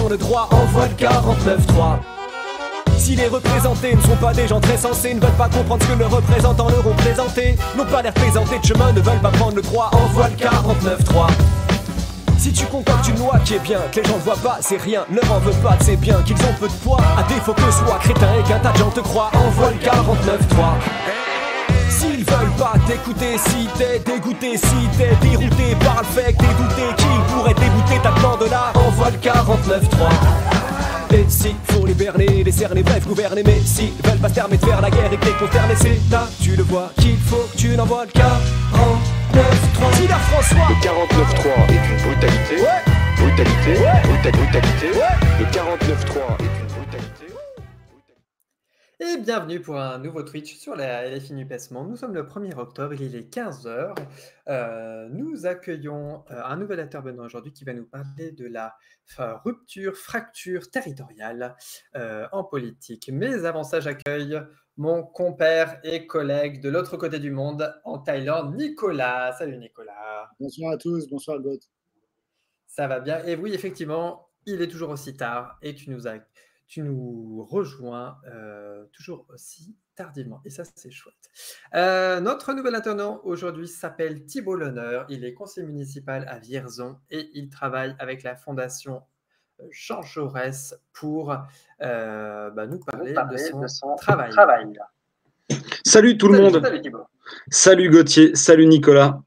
prendre le droit, envoie le 49.3. Si les représentés ne sont pas des gens très sensés, ne veulent pas comprendre ce que leurs représentants leur ont présenté, n'ont pas l'air présentés de chemin, ne veulent pas prendre le droit, envoie le 49.3. Si tu concoctes une loi qui est bien, que les gens ne voient pas, c'est rien, ne leur en veux pas, c'est bien qu'ils ont peu de poids, à défaut que soit crétin et qu'un tas de gens te croient, envoie le 49.3. S'ils veulent pas t'écouter, si t'es dégoûté, si t'es dérouté par le fait que t'es douté qu'ils pourraient débouter ta demande là, envoie le 49.3. Et si faut les berner, les cerner, bref gouverner, mais si veulent pas se permettre de faire la guerre et que t'es consterné, c'est là, tu le vois, qu'il faut que tu n'envoies le 49.3. Si la François, le 49.3 est une brutalité, ouais. Brutalité, Ouais. brutalité, Ouais. le 49.3 est une brutalité. Et bienvenue pour un nouveau Twitch sur la LFI NUPES Monde. Nous sommes le 1er octobre, il est 15 h. Nous accueillons un nouvel intervenant aujourd'hui qui va nous parler de la fracture territoriale en politique. Mais avant ça, j'accueille mon compère et collègue de l'autre côté du monde, en Thaïlande, Nicolas. Salut Nicolas. Bonsoir à tous, bonsoir God. Ça va bien. Et oui, effectivement, il est toujours aussi tard et tu nous rejoins toujours aussi tardivement. Et ça, c'est chouette. Notre nouvel intervenant aujourd'hui s'appelle Thibault Lehonneur. Il est conseiller municipal à Vierzon et il travaille avec la fondation Jean Jaurès pour nous parler de son travail. Salut tout le monde. Salut Thibault. Salut Gauthier, salut Nicolas.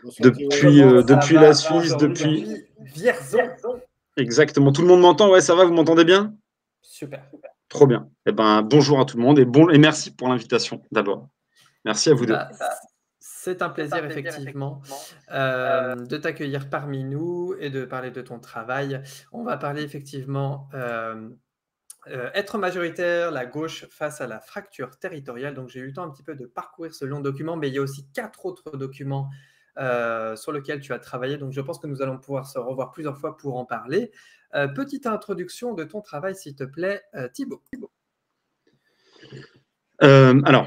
Bonsoir, Depuis la Suisse, depuis Vierzon. Exactement. Tout le monde m'entend? Ouais, ça va, vous m'entendez bien? Super. Trop bien. Eh ben, bonjour à tout le monde et merci pour l'invitation d'abord. Merci à vous deux. C'est un plaisir, effectivement, de t'accueillir parmi nous et de parler de ton travail. On va parler effectivement être majoritaire, la gauche face à la fracture territoriale. Donc, j'ai eu le temps un petit peu de parcourir ce long document, mais il y a aussi 4 autres documents sur lesquels tu as travaillé. Donc, je pense que nous allons pouvoir se revoir plusieurs fois pour en parler. Petite introduction de ton travail, s'il te plaît, Thibault. Alors,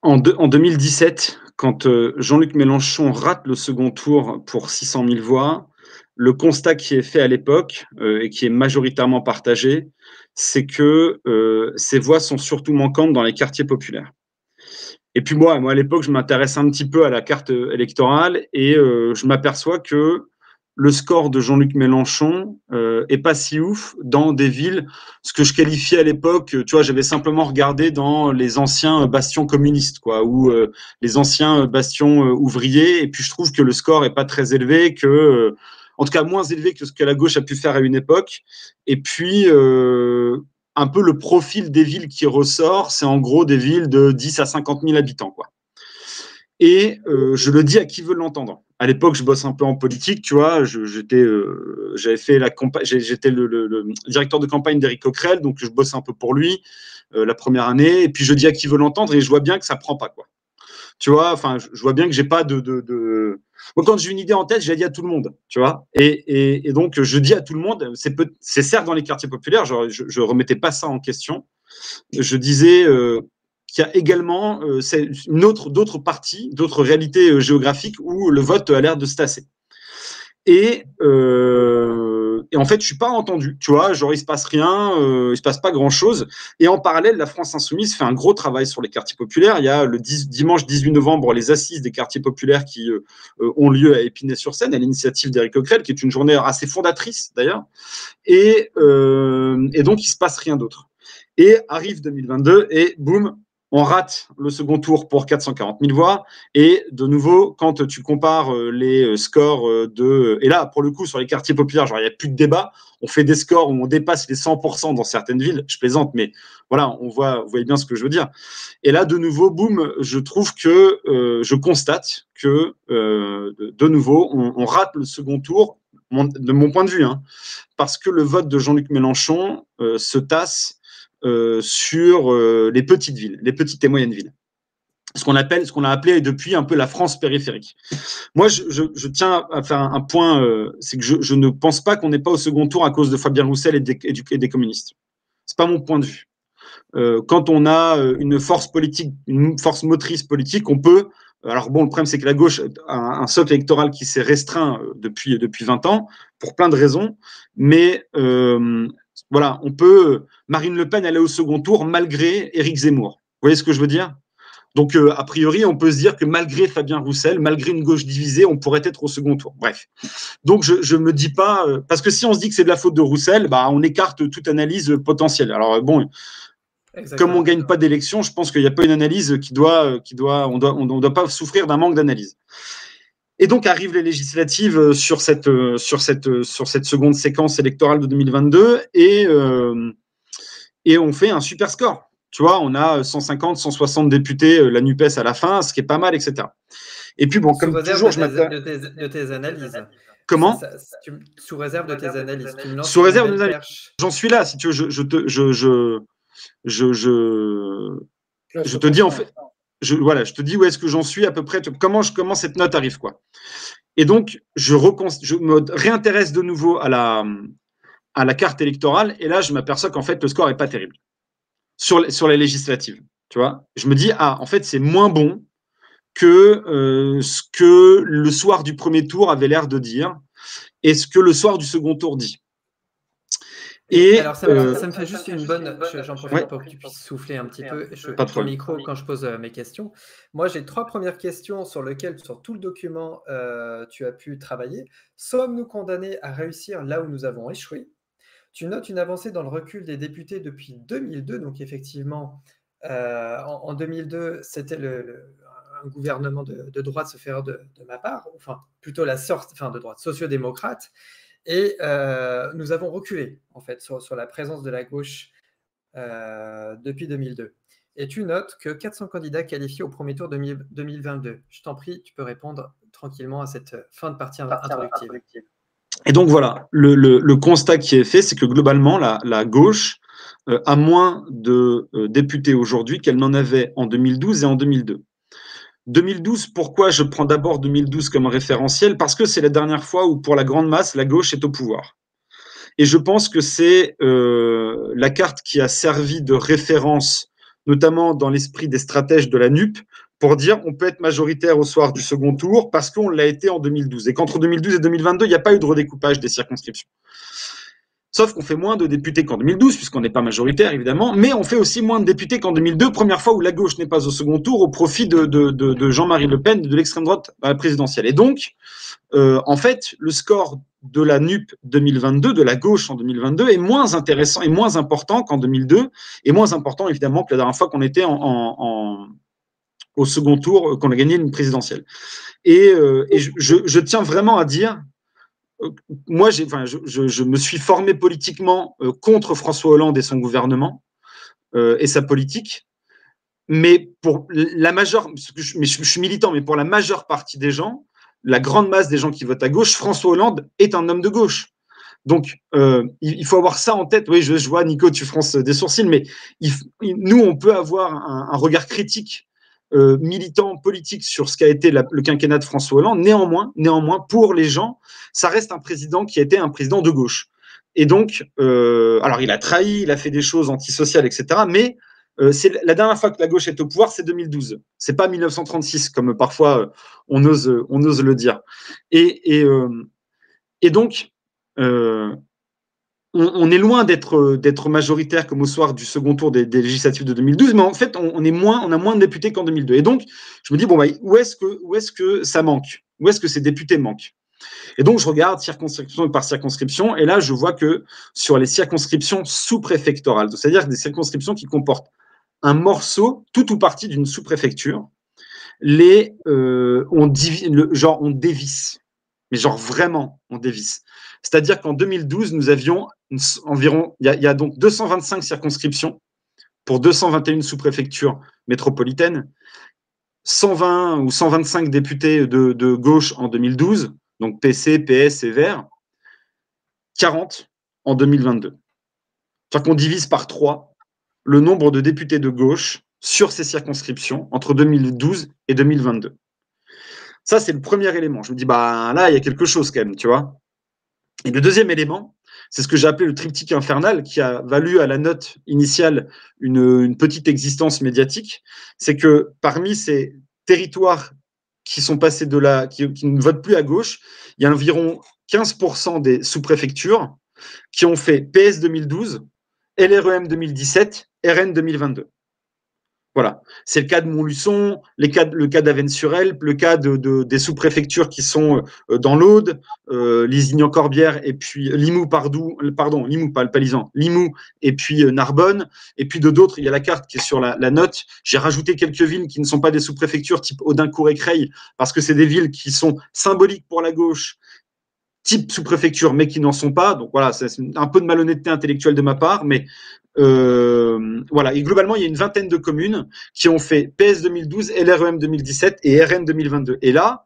en 2017, quand Jean-Luc Mélenchon rate le second tour pour 600 000 voix, le constat qui est fait à l'époque et qui est majoritairement partagé, c'est que ces voix sont surtout manquantes dans les quartiers populaires. Et puis moi à l'époque, je m'intéresse un petit peu à la carte électorale et je m'aperçois que le score de Jean-Luc Mélenchon est pas si ouf dans des villes, ce que je qualifiais à l'époque, tu vois, j'avais simplement regardé dans les anciens bastions communistes, quoi, ou les anciens bastions ouvriers, et puis je trouve que le score est pas très élevé, que en tout cas moins élevé que ce que la gauche a pu faire à une époque. Et puis un peu le profil des villes qui ressort, c'est en gros des villes de 10 à 50 000 habitants, quoi. Et je le dis à qui veut l'entendre. À l'époque, je bosse un peu en politique, tu vois. J'étais le directeur de campagne d'Éric Coquerel, donc je bosse un peu pour lui la première année. Et puis je dis à qui veut l'entendre, et je vois bien que ça prend pas, quoi. Tu vois, enfin, je vois bien que j'ai pas de... Moi, quand j'ai une idée en tête, je la dis à tout le monde, tu vois. Et donc, je dis à tout le monde, c'est certes dans les quartiers populaires, je remettais pas ça en question. Je disais qu'il y a également d'autres parties, d'autres réalités géographiques où le vote a l'air de se tasser. Et en fait, je suis pas entendu, tu vois, genre il se passe rien, il se passe pas grand chose. Et en parallèle, la France Insoumise fait un gros travail sur les quartiers populaires. Il y a le dimanche 18 novembre les assises des quartiers populaires qui ont lieu à Épinay-sur-Seine à l'initiative d'Éric Coquerel, qui est une journée assez fondatrice d'ailleurs. Et donc il se passe rien d'autre. Et arrive 2022 et boum, on rate le second tour pour 440 000 voix. Et de nouveau, quand tu compares les scores et là, pour le coup, sur les quartiers populaires, genre, il n'y a plus de débat. On fait des scores où on dépasse les 100% dans certaines villes. Je plaisante, mais voilà, vous voyez bien ce que je veux dire. Et là, de nouveau, boum, je trouve que je constate que, de nouveau, on rate le second tour, de mon point de vue, hein, parce que le vote de Jean-Luc Mélenchon se tasse sur les petites villes, les petites et moyennes villes. Ce qu'on a appelé depuis un peu la France périphérique. Moi, je tiens à faire un point, c'est que je ne pense pas qu'on n'est pas au second tour à cause de Fabien Roussel et des communistes. C'est pas mon point de vue. Quand on a une force politique, une force motrice politique, on peut Alors bon, le problème, c'est que la gauche a un socle électoral qui s'est restreint depuis 20 ans, pour plein de raisons. Mais voilà, Marine Le Pen, elle est au second tour malgré Éric Zemmour. Vous voyez ce que je veux dire? Donc, a priori, on peut se dire que malgré Fabien Roussel, malgré une gauche divisée, on pourrait être au second tour. Bref. Donc, je me dis pas... parce que si on se dit que c'est de la faute de Roussel, bah, on écarte toute analyse potentielle. Alors, bon... Exactement. Comme on ne gagne pas d'élection, je pense qu'il n'y a pas une analyse on doit pas souffrir d'un manque d'analyse. Et donc arrivent les législatives sur cette seconde séquence électorale de 2022 et on fait un super score. Tu vois, on a 150, 160 députés, la NUPES à la fin, ce qui est pas mal, etc. Et puis bon, comme toujours, de tes analyses. Comment ? Sous réserve de tes analyses. Sous réserve de tes analyses. J'en suis là, si tu veux, je te dis en fait, je te dis où est-ce que j'en suis à peu près, comment cette note arrive, quoi. Et donc, je me réintéresse de nouveau à la carte électorale, et là, je m'aperçois qu'en fait, le score est pas terrible sur les législatives. Tu vois, je me dis, en fait, c'est moins bon que ce que le soir du premier tour avait l'air de dire, et ce que le soir du second tour dit. Et alors, ça me fait juste une bonne... J'en profite pour que tu puisses souffler un petit peu. Je coupe ton micro quand je pose mes questions. Moi, j'ai 3 premières questions sur lesquelles, sur tout le document, tu as pu travailler. Sommes-nous condamnés à réussir là où nous avons échoué? Tu notes une avancée dans le recul des députés depuis 2002. Donc, effectivement, en 2002, c'était un gouvernement de droite, sauf erreur de ma part, enfin, plutôt de droite sociodémocrate. Et nous avons reculé, en fait, sur la présence de la gauche depuis 2002. Et tu notes que 400 candidats qualifiés au premier tour 2022. Je t'en prie, tu peux répondre tranquillement à cette fin de partie introductive. Et donc voilà, le constat qui est fait, c'est que globalement, la gauche a moins de députés aujourd'hui qu'elle n'en avait en 2012 et en 2002. 2012, pourquoi je prends d'abord 2012 comme référentiel? Parce que c'est la dernière fois où, pour la grande masse, la gauche est au pouvoir. Et je pense que c'est la carte qui a servi de référence, notamment dans l'esprit des stratèges de la NUP, pour dire on peut être majoritaire au soir du second tour parce qu'on l'a été en 2012. Et qu'entre 2012 et 2022, il n'y a pas eu de redécoupage des circonscriptions. Sauf qu'on fait moins de députés qu'en 2012, puisqu'on n'est pas majoritaire, évidemment, mais on fait aussi moins de députés qu'en 2002, première fois où la gauche n'est pas au second tour, au profit de Jean-Marie Le Pen, de l'extrême droite présidentielle. Et donc, en fait, le score de la NUP 2022, de la gauche en 2022, est moins intéressant et moins important qu'en 2002, et moins important, évidemment, que la dernière fois qu'on était au second tour, qu'on a gagné une présidentielle. Et je tiens vraiment à dire... Moi, je me suis formé politiquement contre François Hollande et son gouvernement et sa politique, mais pour la majeure, je suis militant, mais pour la majeure partie des gens, la grande masse des gens qui votent à gauche, François Hollande est un homme de gauche. Donc, il faut avoir ça en tête. Oui, je vois, Nico, tu fronces des sourcils, mais nous, on peut avoir un regard critique militant politique sur ce qu'a été le quinquennat de François Hollande. Néanmoins, pour les gens, ça reste un président qui a été un président de gauche. Et donc, alors il a trahi, il a fait des choses antisociales, etc. Mais c'est la dernière fois que la gauche est au pouvoir, c'est 2012. C'est pas 1936, comme parfois on ose le dire. Et donc, on est loin d'être majoritaire comme au soir du second tour des législatives de 2012, mais en fait, on a moins de députés qu'en 2002. Et donc, je me dis, bon, où est-ce que ça manque? Où est-ce que ces députés manquent? Et donc, je regarde circonscription par circonscription, et là, je vois que sur les circonscriptions sous-préfectorales, c'est-à-dire des circonscriptions qui comportent un morceau, tout ou partie d'une sous-préfecture, on dévisse. Mais genre vraiment, on dévisse. C'est-à-dire qu'en 2012, nous avions environ, il y a donc 225 circonscriptions pour 221 sous-préfectures métropolitaines, 120 ou 125 députés de gauche en 2012, donc PC, PS et Verts, 40 en 2022. C'est-à-dire qu'on divise par 3 le nombre de députés de gauche sur ces circonscriptions entre 2012 et 2022. Ça, c'est le premier élément. Je me dis, là, il y a quelque chose quand même, tu vois. Et le deuxième élément, c'est ce que j'ai appelé le triptyque infernal, qui a valu à la note initiale une petite existence médiatique. C'est que parmi ces territoires qui sont passés qui ne votent plus à gauche, il y a environ 15% des sous-préfectures qui ont fait PS 2012, LREM 2017, RN 2022. Voilà, c'est le cas de Montluçon, le cas d'Avesnes-sur-Helpe, le cas des sous-préfectures qui sont dans l'Aude, Lisignan-Corbière et puis Limoux, Limoux, pas Lisan, Limoux et puis Narbonne, et puis d'autres. Il y a la carte qui est sur la note. J'ai rajouté quelques villes qui ne sont pas des sous-préfectures, type Audincourt et Creil, parce que c'est des villes qui sont symboliques pour la gauche, type sous-préfecture, mais qui n'en sont pas. Donc voilà, c'est un peu de malhonnêteté intellectuelle de ma part, mais voilà. Et globalement, il y a une vingtaine de communes qui ont fait PS 2012, LREM 2017 et RN 2022. Et là,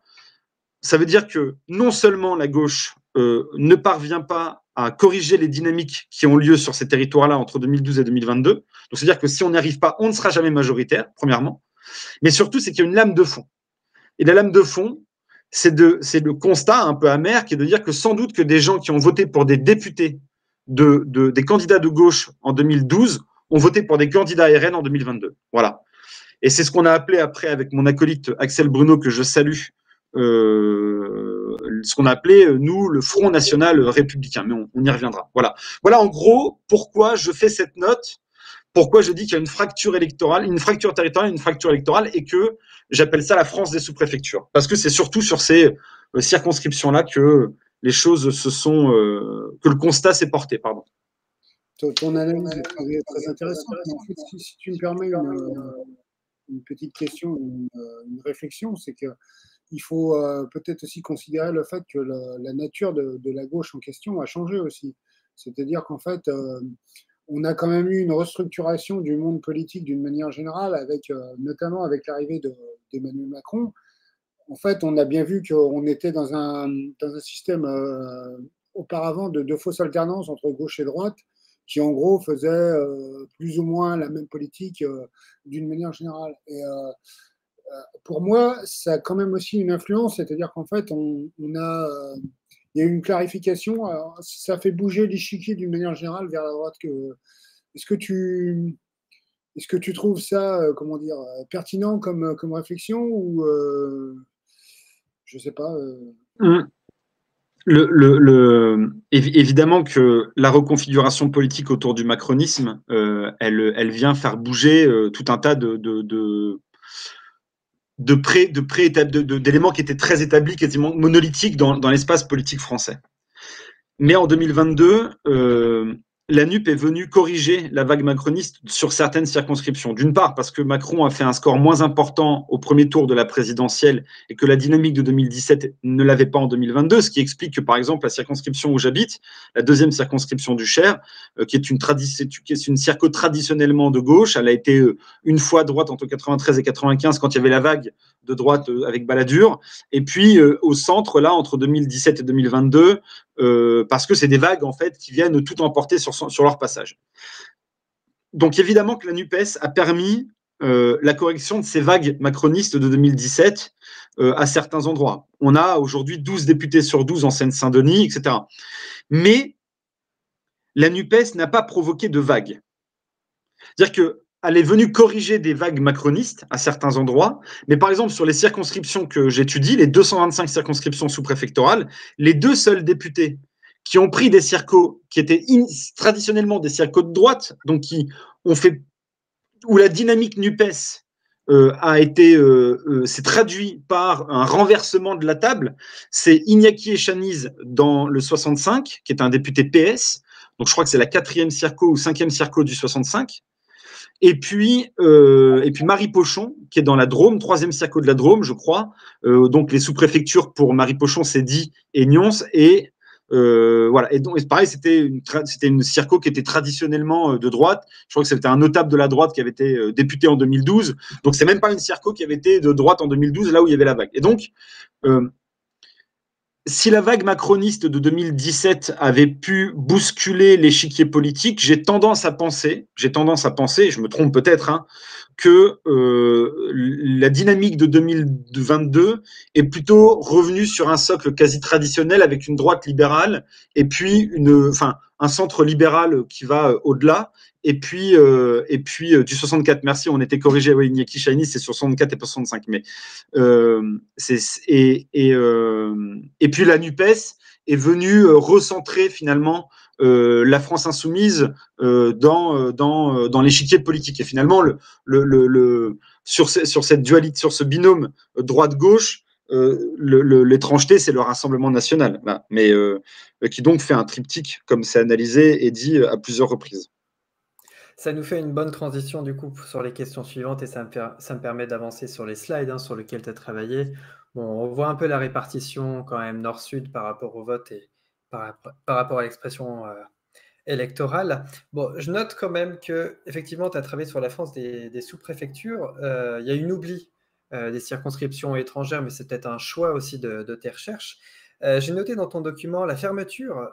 ça veut dire que non seulement la gauche ne parvient pas à corriger les dynamiques qui ont lieu sur ces territoires-là entre 2012 et 2022. Donc, c'est-à-dire que si on n'y arrive pas, on ne sera jamais majoritaire, premièrement. Mais surtout, c'est qu'il y a une lame de fond. Et la lame de fond, c'est le constat un peu amer qui est de dire que sans doute que des gens qui ont voté pour des députés des candidats de gauche en 2012 ont voté pour des candidats RN en 2022. Voilà. Et c'est ce qu'on a appelé après, avec mon acolyte Axel Bruno, que je salue, ce qu'on a appelé, nous, le Front National Républicain. Mais on y reviendra. Voilà. Voilà, en gros, pourquoi je fais cette note, pourquoi je dis qu'il y a une fracture électorale, une fracture territoriale, une fracture électorale, et que j'appelle ça la France des sous-préfectures. Parce que c'est surtout sur ces circonscriptions-là que les choses que le constat s'est porté, pardon. Ton analyse est très intéressante. Mais en fait, si tu me permets une petite question, une réflexion, c'est qu'il faut peut-être aussi considérer le fait que la nature de la gauche en question a changé aussi. C'est-à-dire qu'en fait, on a quand même eu une restructuration du monde politique d'une manière générale, notamment avec l'arrivée d'Emmanuel Macron. En fait, on a bien vu qu'on était dans un système auparavant de fausse alternance entre gauche et droite, qui en gros faisait plus ou moins la même politique d'une manière générale. Et pour moi, ça a quand même aussi une influence, c'est-à-dire qu'en fait, il y a une clarification, ça fait bouger l'échiquier d'une manière générale vers la droite. Est-ce que tu trouves ça, pertinent comme réflexion ou je sais pas. Évidemment que la reconfiguration politique autour du macronisme, elle vient faire bouger tout un tas d'éléments qui étaient très établis, quasiment monolithiques dans l'espace politique français. Mais en 2022, la NUP est venue corriger la vague macroniste sur certaines circonscriptions. D'une part, parce que Macron a fait un score moins important au premier tour de la présidentielle et que la dynamique de 2017 ne l'avait pas en 2022, ce qui explique que, par exemple, la circonscription où j'habite, la deuxième circonscription du Cher, qui est une circo traditionnellement de gauche, elle a été une fois droite entre 93 et 95 quand il y avait la vague de droite avec Balladur, et puis au centre, là, entre 2017 et 2022, parce que c'est des vagues, en fait, qui viennent tout emporter sur leur passage. Donc, évidemment que la NUPES a permis la correction de ces vagues macronistes de 2017 à certains endroits. On a aujourd'hui 12 députés sur 12 en Seine-Saint-Denis, etc. Mais la NUPES n'a pas provoqué de vagues. C'est-à-dire qu'elle est venue corriger des vagues macronistes à certains endroits, mais par exemple, sur les circonscriptions que j'étudie, les 225 circonscriptions sous-préfectorales, les deux seuls députés qui ont pris des circos qui étaient traditionnellement des circos de droite, donc où la dynamique NUPES s'est traduit par un renversement de la table, c'est Iñaki Echaniz dans le 65, qui est un député PS, donc je crois que c'est la 4e circo ou 5e circo du 65, et puis Marie Pochon, qui est dans la Drôme, 3e circo de la Drôme, je crois, donc les sous-préfectures pour Marie Pochon, c'est Die et Nyons, et voilà. Et donc, pareil, c'était une circo qui était traditionnellement de droite. Je crois que c'était un notable de la droite qui avait été député en 2012. Donc, c'est même pas une circo qui avait été de droite en 2012, là où il y avait la vague. Et donc, si la vague macroniste de 2017 avait pu bousculer l'échiquier politique, j'ai tendance à penser, et je me trompe peut-être, que la dynamique de 2022 est plutôt revenue sur un socle quasi traditionnel avec une droite libérale et puis un centre libéral qui va au-delà. Et puis du 64, merci, on était corrigé, oui, Nyeki Shiny, c'est sur 64 et pas 65. Mais, et puis la NUPES est venue recentrer finalement la France insoumise dans l'échiquier politique. Et finalement, sur cette dualité, sur ce binôme droite-gauche, l'étrangeté, c'est le Rassemblement national, là, mais qui donc fait un triptyque, comme c'est analysé et dit à plusieurs reprises. Ça nous fait une bonne transition du coup sur les questions suivantes et ça me permet d'avancer sur les slides sur lesquels tu as travaillé. Bon, on voit un peu la répartition quand même nord-sud par rapport au vote et par rapport à l'expression électorale. Bon, je note quand même que effectivement, tu as travaillé sur la France des sous-préfectures. Il y a une oubli des circonscriptions étrangères, mais c'est peut-être un choix aussi de tes recherches. J'ai noté dans ton document la fermeture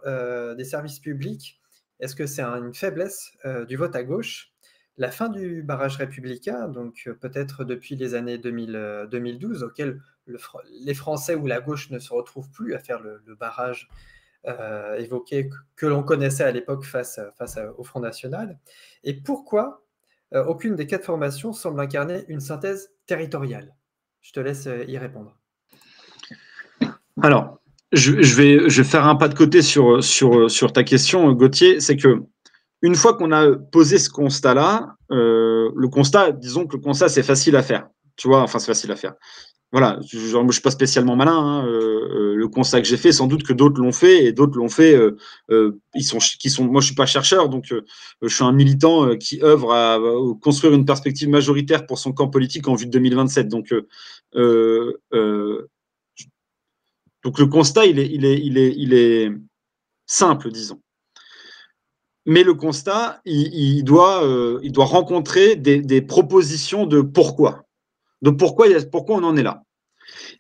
des services publics. Est-ce que c'est une faiblesse du vote à gauche? La fin du barrage républicain, donc peut-être depuis les années 2012, auquel les Français ou la gauche ne se retrouvent plus à faire le barrage évoqué que l'on connaissait à l'époque face au Front National. Et pourquoi aucune des 4 formations semble incarner une synthèse territoriale? Je te laisse y répondre. Alors, je vais faire un pas de côté sur ta question, Gauthier. C'est que une fois qu'on a posé ce constat-là, disons que le constat, c'est facile à faire. Tu vois, enfin, c'est facile à faire. Voilà, je ne suis pas spécialement malin. Le constat que j'ai fait, sans doute que d'autres l'ont fait, et d'autres l'ont fait. Moi, je suis pas chercheur, donc je suis un militant qui œuvre à construire une perspective majoritaire pour son camp politique en vue de 2027. Donc le constat, il est simple, disons. Mais le constat, il doit rencontrer des propositions de pourquoi. De pourquoi on en est là.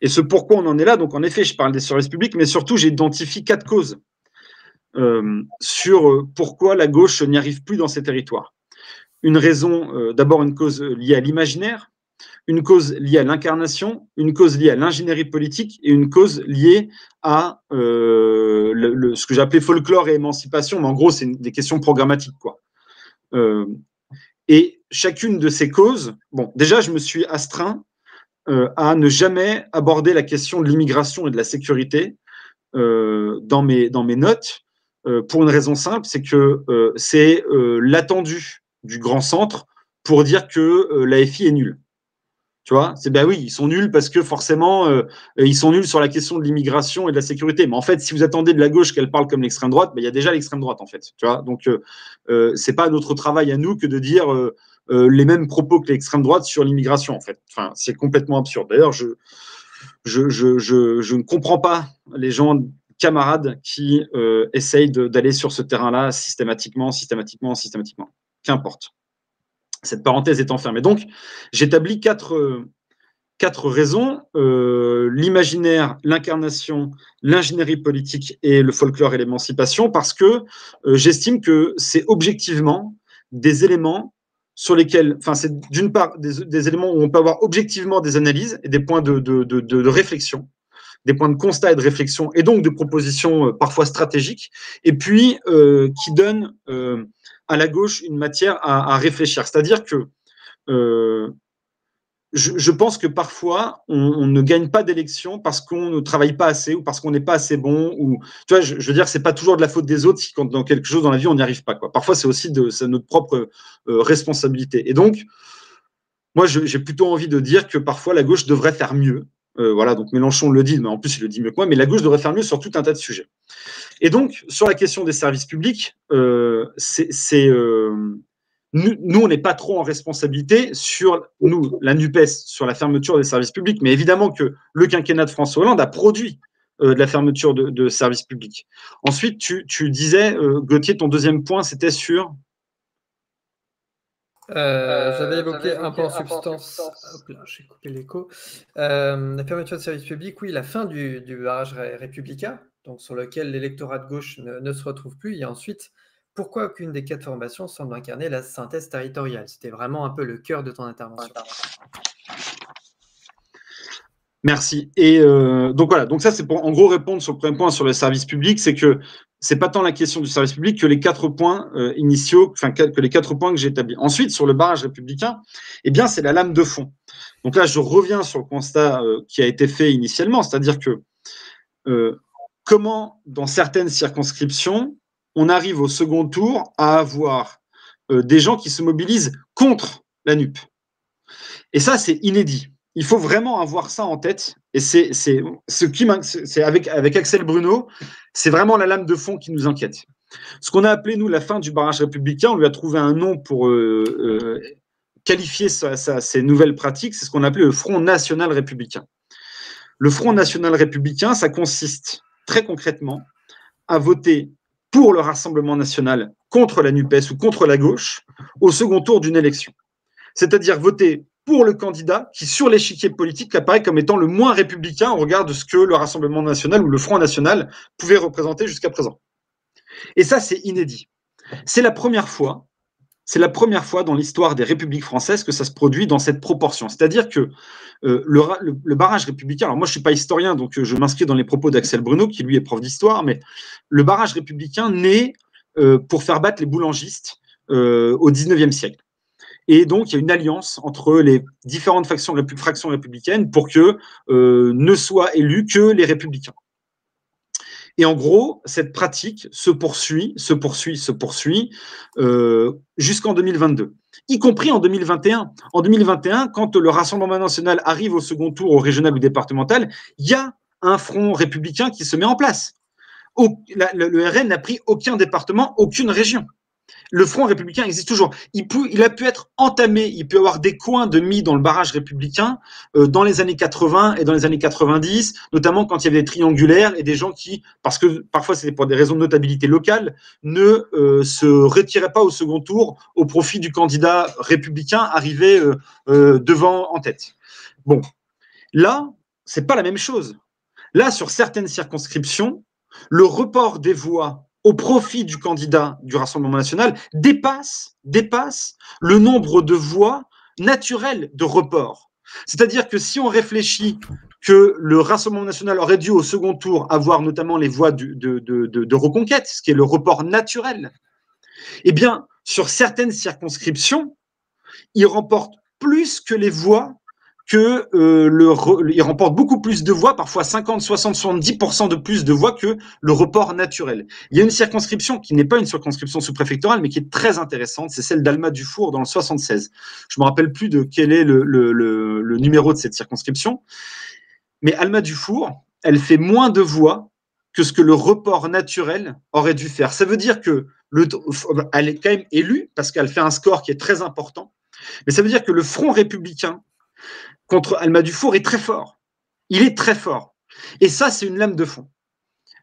Et ce pourquoi on en est là, donc en effet, je parle des services publics, mais surtout, j'identifie 4 causes sur pourquoi la gauche n'y arrive plus dans ces territoires. Une raison, d'abord une cause liée à l'imaginaire, une cause liée à l'incarnation, une cause liée à l'ingénierie politique et une cause liée à ce que j'ai appelé folklore et émancipation, mais en gros, c'est des questions programmatiques, quoi. Et chacune de ces causes, bon, déjà, je me suis astreint à ne jamais aborder la question de l'immigration et de la sécurité dans mes notes, pour une raison simple, c'est que c'est l'attendu du grand centre pour dire que l'AFI est nulle. Tu vois, oui, ils sont nuls parce que forcément, ils sont nuls sur la question de l'immigration et de la sécurité. Mais en fait, si vous attendez de la gauche qu'elle parle comme l'extrême droite, il y a déjà l'extrême droite, en fait. Tu vois, donc, c'est pas notre travail à nous que de dire les mêmes propos que l'extrême droite sur l'immigration, en fait. Enfin, c'est complètement absurde. D'ailleurs, je ne comprends pas les gens, camarades, qui essayent d'aller sur ce terrain-là systématiquement. Qu'importe. Cette parenthèse étant fermée. Donc, j'établis 4 raisons, l'imaginaire, l'incarnation, l'ingénierie politique et le folklore et l'émancipation, parce que j'estime que c'est objectivement des éléments sur lesquels, enfin, c'est d'une part des éléments où on peut avoir objectivement des analyses et des points de réflexion, des points de constat et de réflexion, et donc de propositions parfois stratégiques, et puis qui donnent à la gauche une matière à réfléchir. C'est-à-dire que je pense que parfois, on ne gagne pas d'élection parce qu'on ne travaille pas assez ou parce qu'on n'est pas assez bon. Ou, tu vois, je veux dire, c'est pas toujours de la faute des autres si quand dans quelque chose dans la vie, on n'y arrive pas, quoi. Parfois, c'est aussi c'est notre propre responsabilité. Et donc, moi, j'ai plutôt envie de dire que parfois, la gauche devrait faire mieux. Voilà, donc Mélenchon le dit, mais en plus, il le dit mieux que moi, mais la gauche devrait faire mieux sur tout un tas de sujets. Et donc, sur la question des services publics, nous, on n'est pas trop en responsabilité sur, nous, la NUPES, sur la fermeture des services publics, mais évidemment que le quinquennat de François Hollande a produit de la fermeture de services publics. Ensuite, tu disais, Gauthier, ton deuxième point, c'était sur… J'avais évoqué un peu en substance. Hop là, j'ai coupé l'écho. La fermeture de services publics, oui, la fin du barrage républicain, donc sur lequel l'électorat de gauche ne se retrouve plus. Et ensuite, Pourquoi aucune des 4 formations semble incarner la synthèse territoriale? C'était vraiment un peu le cœur de ton intervention. Merci. Et donc voilà, donc ça c'est pour en gros répondre sur le premier point sur le service public, c'est que c'est pas tant la question du service public que les 4 points initiaux, enfin que les 4 points que j'ai établis. Ensuite, sur le barrage républicain, eh bien c'est la lame de fond. Donc là, je reviens sur le constat qui a été fait initialement, c'est-à-dire que comment, dans certaines circonscriptions, on arrive au second tour à avoir des gens qui se mobilisent contre la NUP. Et ça, c'est inédit. Il faut vraiment avoir ça en tête. Et c'est avec Axel Bruno, c'est vraiment la lame de fond qui nous inquiète. Ce qu'on a appelé, nous, la fin du barrage républicain, on lui a trouvé un nom pour qualifier ces nouvelles pratiques, c'est ce qu'on a appelé le Front national républicain. Le Front national républicain, ça consiste très concrètement à voter pour le Rassemblement national contre la NUPES ou contre la gauche au second tour d'une élection. C'est-à-dire voter pour le candidat qui, sur l'échiquier politique, apparaît comme étant le moins républicain au regard de ce que le Rassemblement national ou le Front national pouvait représenter jusqu'à présent. Et ça, c'est inédit. C'est la première fois dans l'histoire des républiques françaises que ça se produit dans cette proportion. C'est-à-dire que le barrage républicain, alors moi je ne suis pas historien, donc je m'inscris dans les propos d'Axel Bruno, qui lui est prof d'histoire, mais le barrage républicain naît pour faire battre les boulangistes au XIXe siècle. Et donc, il y a une alliance entre les différentes fractions républicaines pour que ne soient élus que les républicains. Et en gros, cette pratique se poursuit jusqu'en 2022, y compris en 2021. En 2021, quand le Rassemblement national arrive au second tour, au régional ou départemental, il y a un front républicain qui se met en place. Le RN n'a pris aucun département, aucune région. Le Front républicain existe toujours. Il a pu être entamé, il peut y avoir des coins de mis dans le barrage républicain dans les années 80 et dans les années 90, notamment quand il y avait des triangulaires et des gens qui, parce que parfois c'était pour des raisons de notabilité locale, ne se retiraient pas au second tour au profit du candidat républicain arrivé devant en tête. Bon, là, c'est pas la même chose. Là, sur certaines circonscriptions, le report des voix au profit du candidat du Rassemblement national dépasse le nombre de voix naturelles de report. C'est-à-dire que si on réfléchit que le Rassemblement national aurait dû au second tour avoir notamment les voix de reconquête, ce qui est le report naturel, eh bien, sur certaines circonscriptions, il remporte plus que les voix il remporte beaucoup plus de voix, parfois 50, 60, 70% de plus de voix que le report naturel. Il y a une circonscription qui n'est pas une circonscription sous-préfectorale, mais qui est très intéressante, c'est celle d'Alma-Dufour dans le 76. Je ne me rappelle plus de quel est le numéro de cette circonscription, mais Alma-Dufour, elle fait moins de voix que ce que le report naturel aurait dû faire. Ça veut dire que elle est quand même élue, parce qu'elle fait un score qui est très important, mais ça veut dire que le Front républicain contre Alma-Dufour est très fort. Il est très fort. Et ça, c'est une lame de fond.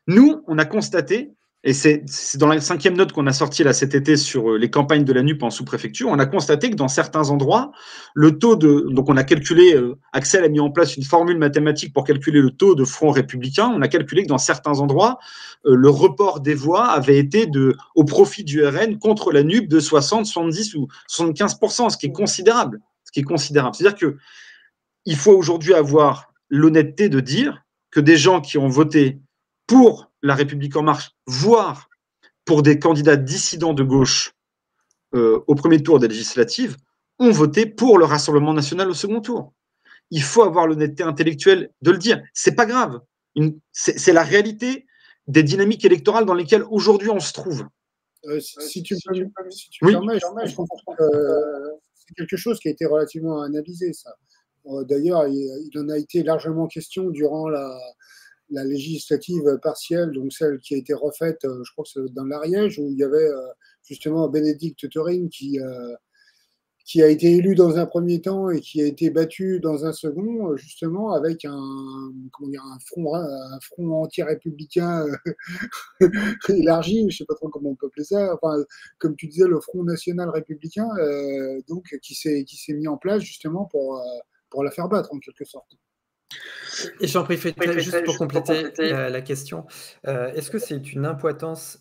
Nous, on a constaté, et c'est dans la 5e note qu'on a sortie là cet été sur les campagnes de la NUP en sous-préfecture, on a constaté que dans certains endroits, le taux de... Donc on a calculé, Axel a mis en place une formule mathématique pour calculer le taux de front républicain. On a calculé que dans certains endroits, le report des voix avait été au profit du RN contre la NUP de 60, 70 ou 75%, ce qui est considérable. C'est-à-dire que il faut aujourd'hui avoir l'honnêteté de dire que des gens qui ont voté pour La République En Marche, voire pour des candidats dissidents de gauche au premier tour des législatives, ont voté pour le Rassemblement national au second tour. Il faut avoir l'honnêteté intellectuelle de le dire. C'est pas grave. C'est la réalité des dynamiques électorales dans lesquelles aujourd'hui on se trouve. Si tu me permets, je comprends que c'est quelque chose qui a été relativement analysé, ça. D'ailleurs, il en a été largement question durant la législative partielle, donc celle qui a été refaite, je crois que c'est dans l'Ariège, où il y avait justement Bénédicte Taurine qui a été élu dans un premier temps et qui a été battu dans un second, justement avec un front anti-républicain élargi, je ne sais pas trop comment on peut appeler ça, enfin, comme tu disais, le Front national républicain, donc qui s'est mis en place justement pour la faire battre en quelque sorte. Et j'en prie, juste pour compléter la question, est-ce que c'est une appointance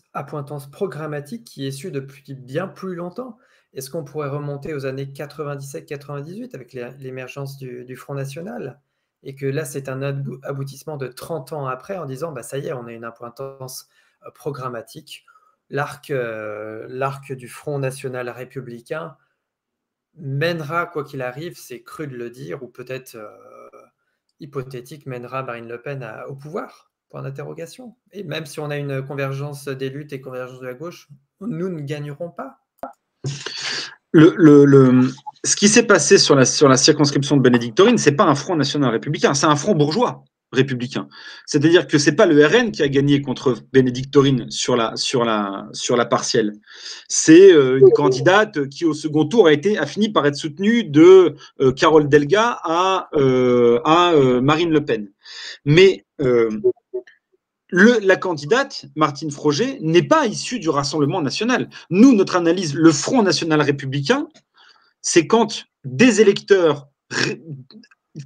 programmatique qui est issue depuis bien plus longtemps? Est-ce qu'on pourrait remonter aux années 97-98 avec l'émergence du Front National? Et que là, c'est un aboutissement de 30 ans après en disant, ça y est, on a une appointance programmatique. L'arc du Front National républicain mènera, quoi qu'il arrive, c'est cru de le dire, ou peut-être hypothétique, mènera Marine Le Pen au pouvoir, point d'interrogation. Et même si on a une convergence des luttes et convergence de la gauche, nous ne gagnerons pas. Ce qui s'est passé sur la circonscription de Bénédictorine, c'est pas un Front National républicain, c'est un Front bourgeois républicain. C'est-à-dire que c'est pas le RN qui a gagné contre Bénédictorine sur la partielle. C'est une candidate qui au second tour a fini par être soutenue de Carole Delga à Marine Le Pen. Mais la candidate, Martine Froger, n'est pas issue du Rassemblement national. Nous, notre analyse, le Front National républicain, c'est quand des électeurs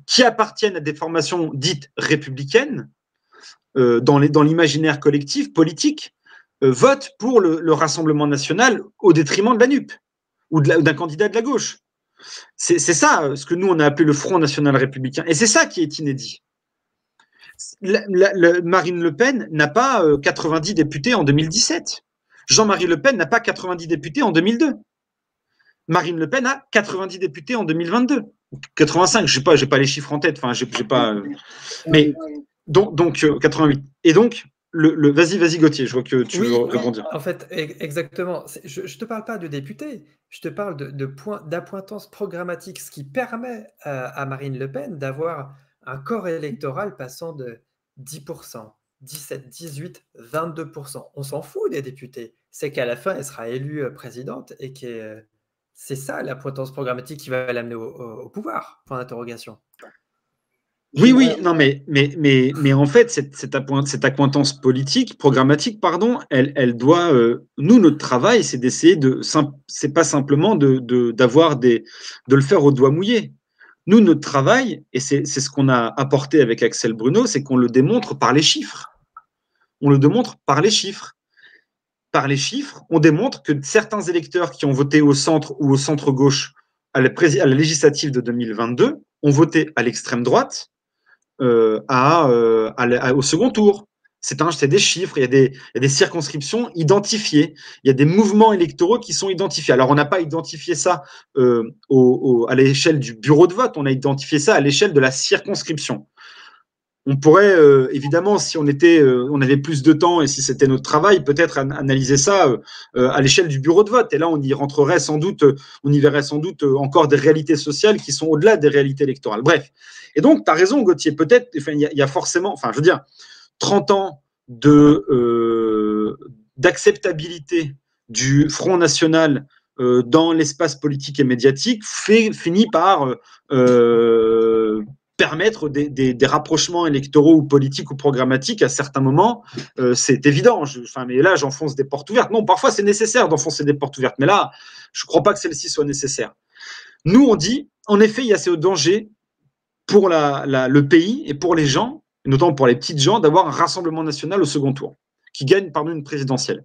qui appartiennent à des formations dites républicaines, dans l'imaginaire collectif, politique, votent pour le Rassemblement national au détriment de la NUP ou d'un candidat de la gauche. C'est ça ce que nous, on a appelé le Front National républicain. Et c'est ça qui est inédit. Marine Le Pen n'a pas 90 députés en 2017. Jean-Marie Le Pen n'a pas 90 députés en 2002. Marine Le Pen a 90 députés en 2022. 85, j'ai pas les chiffres en tête. Enfin, j'ai pas. Mais donc 88. Et donc vas-y Gauthier, je vois que tu veux rebondir. En fait, exactement. Je te parle pas de députés. Je te parle d'appointance programmatique, ce qui permet à Marine Le Pen d'avoir un corps électoral passant de 10%, 17, 18, 22%. On s'en fout des députés. C'est qu'à la fin, elle sera élue présidente et que c'est ça l'appointance programmatique qui va l'amener au pouvoir, point d'interrogation. Oui, non, mais en fait, cette appointance politique, programmatique, pardon, elle doit. Nous, notre travail, c'est d'essayer c'est pas simplement de le faire au doigt mouillé. Nous, notre travail, et c'est ce qu'on a apporté avec Axel Bruno, c'est qu'on le démontre par les chiffres. On le démontre par les chiffres. Par les chiffres, on démontre que certains électeurs qui ont voté au centre ou au centre-gauche à la législative de 2022 ont voté à l'extrême droite au second tour. C'est des chiffres, il y a des circonscriptions identifiées, il y a des mouvements électoraux qui sont identifiés. Alors, on n'a pas identifié ça à l'échelle du bureau de vote, on a identifié ça à l'échelle de la circonscription. On pourrait, évidemment, si on avait plus de temps et si c'était notre travail, peut-être analyser ça à l'échelle du bureau de vote. Et là, on y verrait sans doute encore des réalités sociales qui sont au-delà des réalités électorales. Bref. Et donc, tu as raison, Gauthier. Peut-être, il y a forcément, 30 ans d'acceptabilité du Front National dans l'espace politique et médiatique finit par permettre des rapprochements électoraux ou politiques ou programmatiques à certains moments. C'est évident. Mais là, j'enfonce des portes ouvertes. Non, parfois, c'est nécessaire d'enfoncer des portes ouvertes. Mais là, je ne crois pas que celle-ci soit nécessaire. Nous, on dit, en effet, il y a ce danger pour le pays et pour les gens, notamment pour les petites gens, d'avoir un Rassemblement national au second tour, qui gagne par une présidentielle.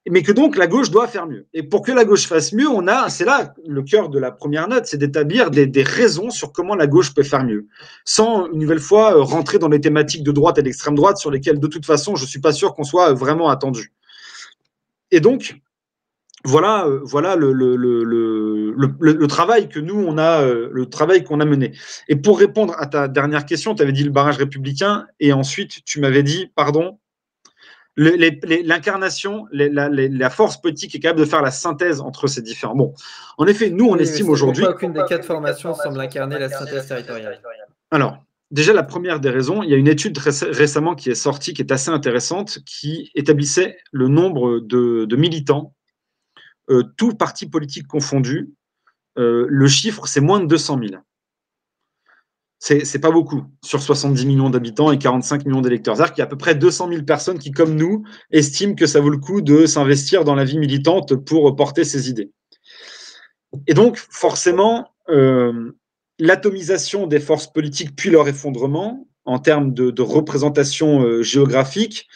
Mais que donc la gauche doit faire mieux. Et pour que la gauche fasse mieux, c'est là le cœur de la première note, c'est d'établir des raisons sur comment la gauche peut faire mieux, sans une nouvelle fois rentrer dans les thématiques de droite et d'extrême droite sur lesquelles de toute façon je ne suis pas sûr qu'on soit vraiment attendu. Et donc, voilà le travail que nous on a, le travail qu'on a mené. Et pour répondre à ta dernière question, tu avais dit le barrage républicain, et ensuite tu m'avais dit, pardon, l'incarnation, la force politique est capable de faire la synthèse entre ces différents. Bon, en effet, nous on estime aujourd'hui. Aucune des quatre formations semble incarner la synthèse territoriale. Alors, déjà, la première des raisons, il y a une étude récemment qui est sortie, qui est assez intéressante, qui établissait le nombre de militants, tous partis politiques confondus. Le chiffre, c'est moins de 200 000. C'est pas beaucoup sur 70 millions d'habitants et 45 millions d'électeurs. C'est-à-dire qu'il y a à peu près 200 000 personnes qui, comme nous, estiment que ça vaut le coup de s'investir dans la vie militante pour porter ses idées. Et donc, forcément, il l'atomisation des forces politiques puis leur effondrement en termes de représentation géographique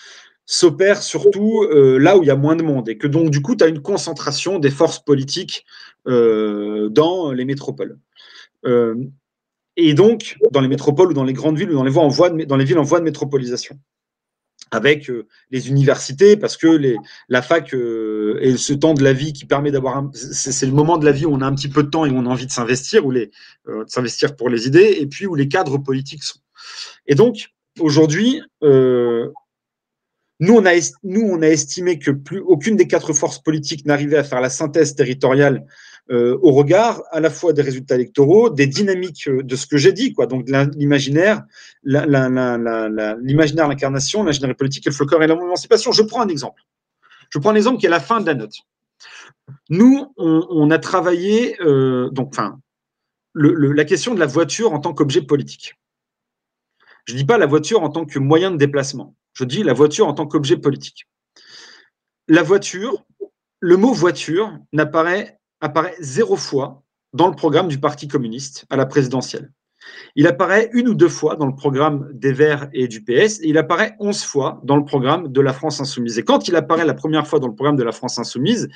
s'opère surtout là où il y a moins de monde et que donc du coup tu as une concentration des forces politiques dans les métropoles. Et donc dans les métropoles ou dans les grandes villes ou dans les villes en voie de métropolisation. Avec les universités, parce que la fac est ce temps de la vie qui permet d'avoir c'est le moment de la vie où on a un petit peu de temps et où on a envie de s'investir, de s'investir pour les idées, et puis où les cadres politiques sont. Et donc, aujourd'hui, nous, on a estimé que plus aucune des 4 forces politiques n'arrivait à faire la synthèse territoriale au regard à la fois des résultats électoraux, des dynamiques de ce que j'ai dit, quoi. Donc l'imaginaire, l'imaginaire, l'incarnation, l'ingénierie politique et le folklore et l'émancipation. Je prends un exemple qui est la fin de la note. Nous, on a travaillé la question de la voiture en tant qu'objet politique. Je ne dis pas la voiture en tant que moyen de déplacement. Je dis la voiture en tant qu'objet politique. La voiture, le mot voiture apparaît 0 fois dans le programme du Parti communiste à la présidentielle. Il apparaît 1 ou 2 fois dans le programme des Verts et du PS, et il apparaît 11 fois dans le programme de la France Insoumise. Et quand il apparaît la première fois dans le programme de la France Insoumise,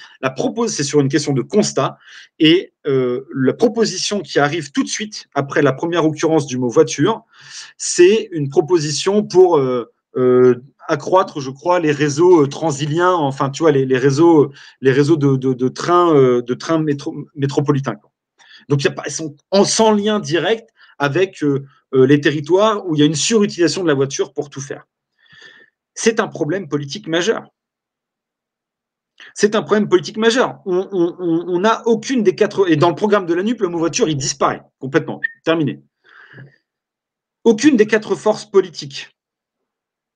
c'est sur une question de constat, et la proposition qui arrive tout de suite après la première occurrence du mot voiture, c'est une proposition pour accroître, je crois, les réseaux transiliens, enfin, tu vois, les réseaux de trains métropolitains. Donc, ils sont sans lien direct avec les territoires où il y a une surutilisation de la voiture pour tout faire. C'est un problème politique majeur. C'est un problème politique majeur. On n'a aucune des 4... Et dans le programme de la NUP, le mot voiture, il disparaît complètement. Terminé. Aucune des 4 forces politiques,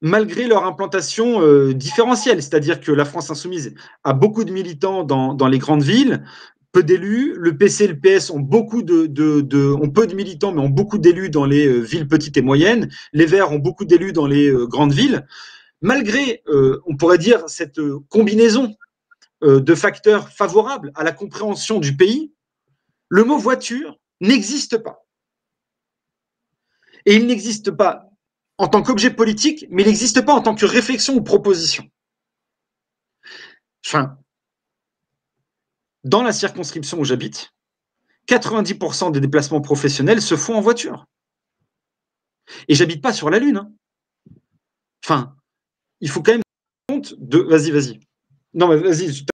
malgré leur implantation différentielle, c'est-à-dire que la France Insoumise a beaucoup de militants dans les grandes villes, peu d'élus, le PC et le PS ont peu de militants, mais ont beaucoup d'élus dans les villes petites et moyennes, les Verts ont beaucoup d'élus dans les grandes villes. Malgré, on pourrait dire, cette combinaison de facteurs favorables à la compréhension du pays, le mot voiture n'existe pas. Et il n'existe pas en tant qu'objet politique, mais il n'existe pas en tant que réflexion ou proposition. Enfin, dans la circonscription où j'habite, 90% des déplacements professionnels se font en voiture. Et j'habite pas sur la Lune. Hein. Enfin, il faut quand même tenir compte de... Vas-y. Non, mais vas-y.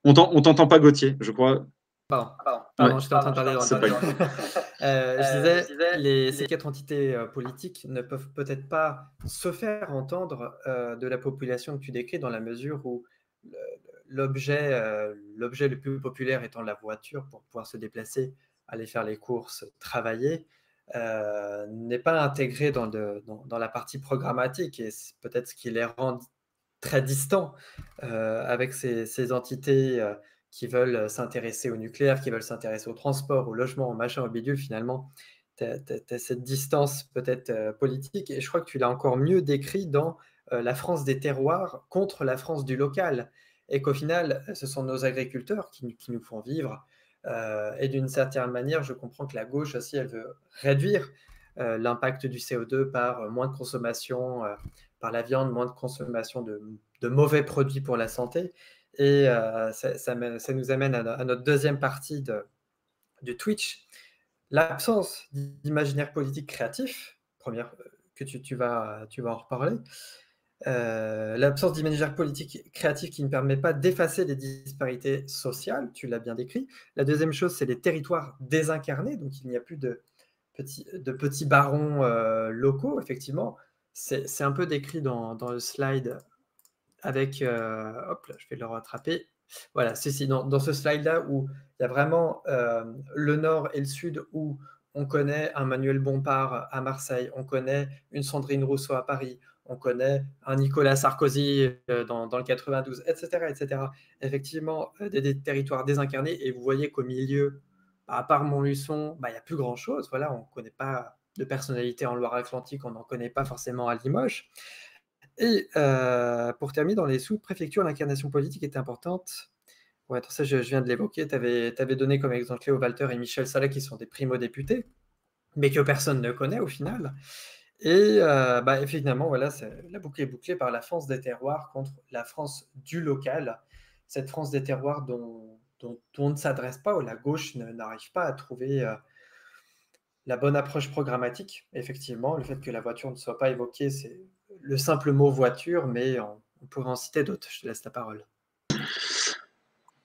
On t'entend pas, Gauthier, je crois. Pardon, j'étais en train de parler je disais, ces 4 entités politiques ne peuvent peut-être pas se faire entendre de la population que tu décris, dans la mesure où l'objet le plus populaire étant la voiture pour pouvoir se déplacer, aller faire les courses, travailler, n'est pas intégré dans la partie programmatique, et c'est peut-être ce qui les rend très distants avec ces entités qui veulent s'intéresser au nucléaire, qui veulent s'intéresser au transport, au logement, au machin, au bidule. Finalement, tu as cette distance peut-être politique, et je crois que tu l'as encore mieux décrit dans la France des terroirs contre la France du local, et qu'au final, ce sont nos agriculteurs qui nous font vivre, et d'une certaine manière, je comprends que la gauche aussi, elle veut réduire l'impact du CO2 par moins de consommation, par la viande, moins de consommation de mauvais produits pour la santé. Et ça nous amène à notre deuxième partie de Twitch. L'absence d'imaginaire politique créatif, première que tu vas en reparler, l'absence d'imaginaire politique créatif qui ne permet pas d'effacer les disparités sociales, tu l'as bien décrit. La deuxième chose, c'est les territoires désincarnés, donc il n'y a plus de petits barons locaux, effectivement. C'est un peu décrit dans le slide avec... hop là, je vais le rattraper. Voilà, dans ce slide-là où il y a vraiment le nord et le sud, où on connaît un Manuel Bompard à Marseille, on connaît une Sandrine Rousseau à Paris, on connaît un Nicolas Sarkozy dans le 92, etc. etc. Effectivement, des territoires désincarnés, et vous voyez qu'au milieu, à part Montluçon, il n'y a plus grand-chose. Voilà, on ne connaît pas de personnalité en Loire-Atlantique, on n'en connaît pas forcément à Limoges. Et pour terminer, dans les sous-préfectures, l'incarnation politique était importante. Ouais, ça, je viens de l'évoquer. Tu avais donné comme exemple Léo Walter et Michel Sallet, qui sont des primo-députés, mais que personne ne connaît au final. Et finalement, voilà, la boucle est bouclée par la France des terroirs contre la France du local. Cette France des terroirs dont on ne s'adresse pas, où la gauche n'arrive pas à trouver la bonne approche programmatique. Effectivement, le fait que la voiture ne soit pas évoquée, c'est le simple mot voiture, mais on pourrait en citer d'autres. Je te laisse la parole.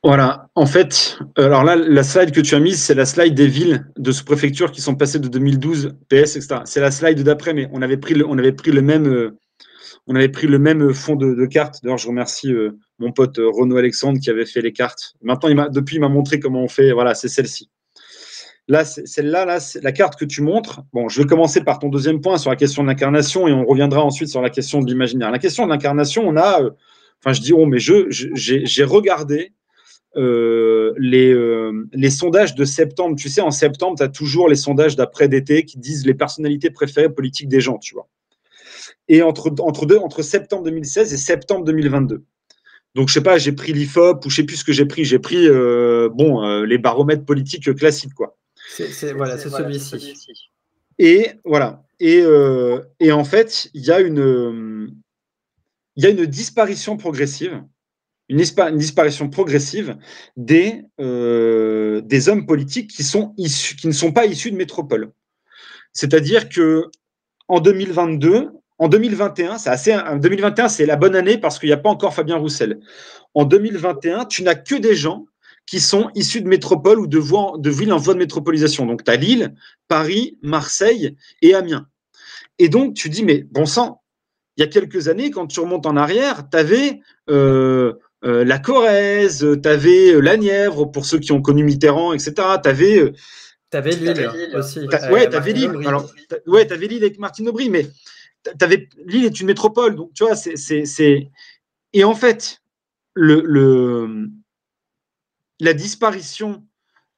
Voilà, en fait, alors là, la slide que tu as mise, c'est la slide des villes de sous-préfecture qui sont passées de 2012 PS, etc. C'est la slide d'après, mais on avait pris le même fond de carte. D'ailleurs, je remercie mon pote Renaud Alexandre qui avait fait les cartes. Maintenant, depuis, il m'a montré comment on fait. Voilà, c'est celle-ci. Là, celle-là, c'est la carte que tu montres. Bon, je vais commencer par ton deuxième point sur la question de l'incarnation et on reviendra ensuite sur la question de l'imaginaire. La question de l'incarnation, on a, j'ai regardé les sondages de septembre. Tu sais, en septembre, tu as toujours les sondages d'après d'été qui disent les personnalités préférées politiques des gens, tu vois. Et entre septembre 2016 et septembre 2022. Donc, je sais pas, j'ai pris l'IFOP ou je sais plus ce que j'ai pris. J'ai pris les baromètres politiques classiques, quoi. C'est celui-ci. Et voilà. Et en fait, il y a une disparition progressive. Une disparition progressive des hommes politiques qui ne sont pas issus de métropole. C'est-à-dire que en 2021, en 2021, c'est la bonne année parce qu'il n'y a pas encore Fabien Roussel. En 2021, tu n'as que des gens qui sont issus de métropole ou de villes en voie de métropolisation. Donc, tu as Lille, Paris, Marseille et Amiens. Et donc, tu dis, mais bon sang, il y a quelques années, quand tu remontes en arrière, tu avais la Corrèze, tu avais la Nièvre, pour ceux qui ont connu Mitterrand, etc. Tu avais Lille aussi. Tu avais Lille. Alors, tu avais Lille avec Martine Aubry, mais Lille est une métropole. Donc, tu vois, Et en fait, la disparition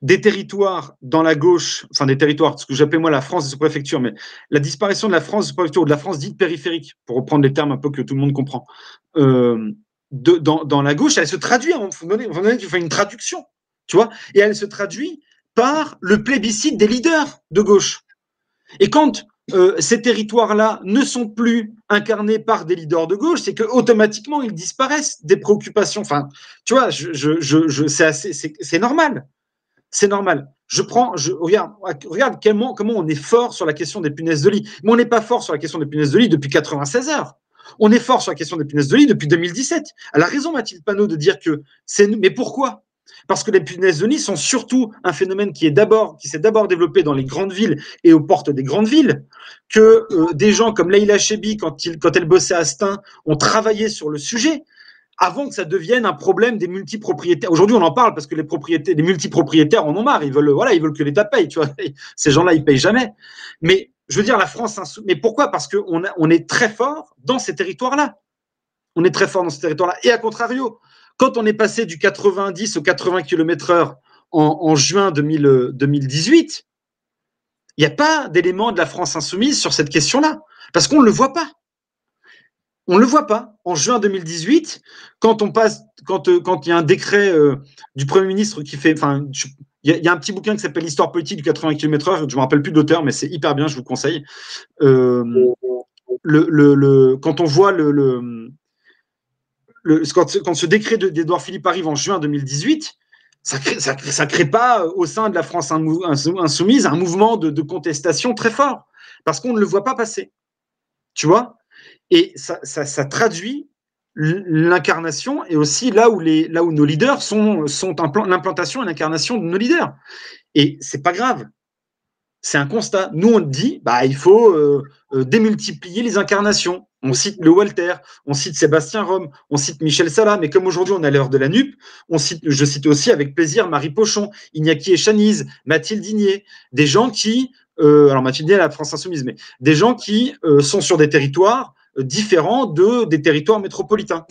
des territoires dans la gauche, enfin des territoires, ce que j'appelais moi la France des sous-préfectures, mais la disparition de la France des sous-préfectures ou de la France dite périphérique, pour reprendre les termes un peu que tout le monde comprend, dans la gauche, elle se traduit, on fait une traduction, tu vois, et elle se traduit par le plébiscite des leaders de gauche. Et quand ces territoires-là ne sont plus incarnés par des leaders de gauche, c'est qu'automatiquement, ils disparaissent des préoccupations. Enfin, tu vois, c'est normal. C'est normal. Regarde comment on est fort sur la question des punaises de lit. Mais on n'est pas fort sur la question des punaises de lit depuis 96 heures. On est fort sur la question des punaises de lit depuis 2017. Elle a raison, Mathilde Panot, de dire que c'est... Mais pourquoi ? Parce que les punaises de lit sont surtout un phénomène qui s'est d'abord développé dans les grandes villes et aux portes des grandes villes, que des gens comme Leïla Chebbi, quand elle bossait à Stein, ont travaillé sur le sujet, avant que ça devienne un problème des multipropriétaires. Aujourd'hui, on en parle parce que les multipropriétaires en ont marre. Ils veulent que l'État paye. Tu vois, ces gens-là, ils payent jamais. Mais je veux dire, la France, mais pourquoi ? Parce qu'on est très fort dans ces territoires-là. On est très fort dans ces territoires-là. Et à contrario, quand on est passé du 90 au 80 km/h en juin 2018, il n'y a pas d'élément de la France insoumise sur cette question-là, parce qu'on ne le voit pas. On ne le voit pas. En juin 2018, quand il y a un décret du Premier ministre qui fait... Il y a un petit bouquin qui s'appelle L'histoire politique du 80 km/h, je ne me rappelle plus de l'auteur, mais c'est hyper bien, je vous conseille. Quand on voit quand ce décret d'Édouard Philippe arrive en juin 2018, ça crée pas au sein de la France insoumise un mouvement de contestation très fort, parce qu'on ne le voit pas passer. Tu vois ? Et ça traduit l'incarnation et aussi là où nos leaders sont l'implantation et l'incarnation de nos leaders. Et c'est pas grave. C'est un constat. Nous, on dit, il faut démultiplier les incarnations. On cite le Walter, on cite Sébastien Rome, on cite Michel Salah, mais comme aujourd'hui on est à l'heure de la NUP, je cite aussi avec plaisir Marie Pochon, Iñaki Echaniz, Mathilde Digné, des gens qui, alors Mathilde Digné à la France Insoumise, mais des gens qui sont sur des territoires différents des territoires métropolitains.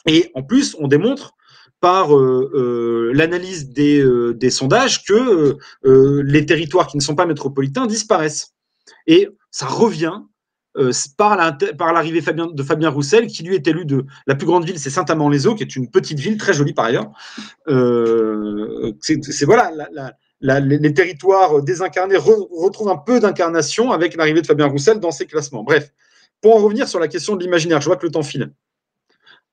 Et en plus, on démontre par l'analyse des sondages que les territoires qui ne sont pas métropolitains disparaissent. Et ça revient par l'arrivée de Fabien Roussel, qui lui est élu de la plus grande ville, c'est Saint-Amand-les-Eaux, qui est une petite ville très jolie par ailleurs. C'est voilà, les territoires désincarnés retrouvent un peu d'incarnation avec l'arrivée de Fabien Roussel dans ces classements. Bref, pour en revenir sur la question de l'imaginaire, je vois que le temps file.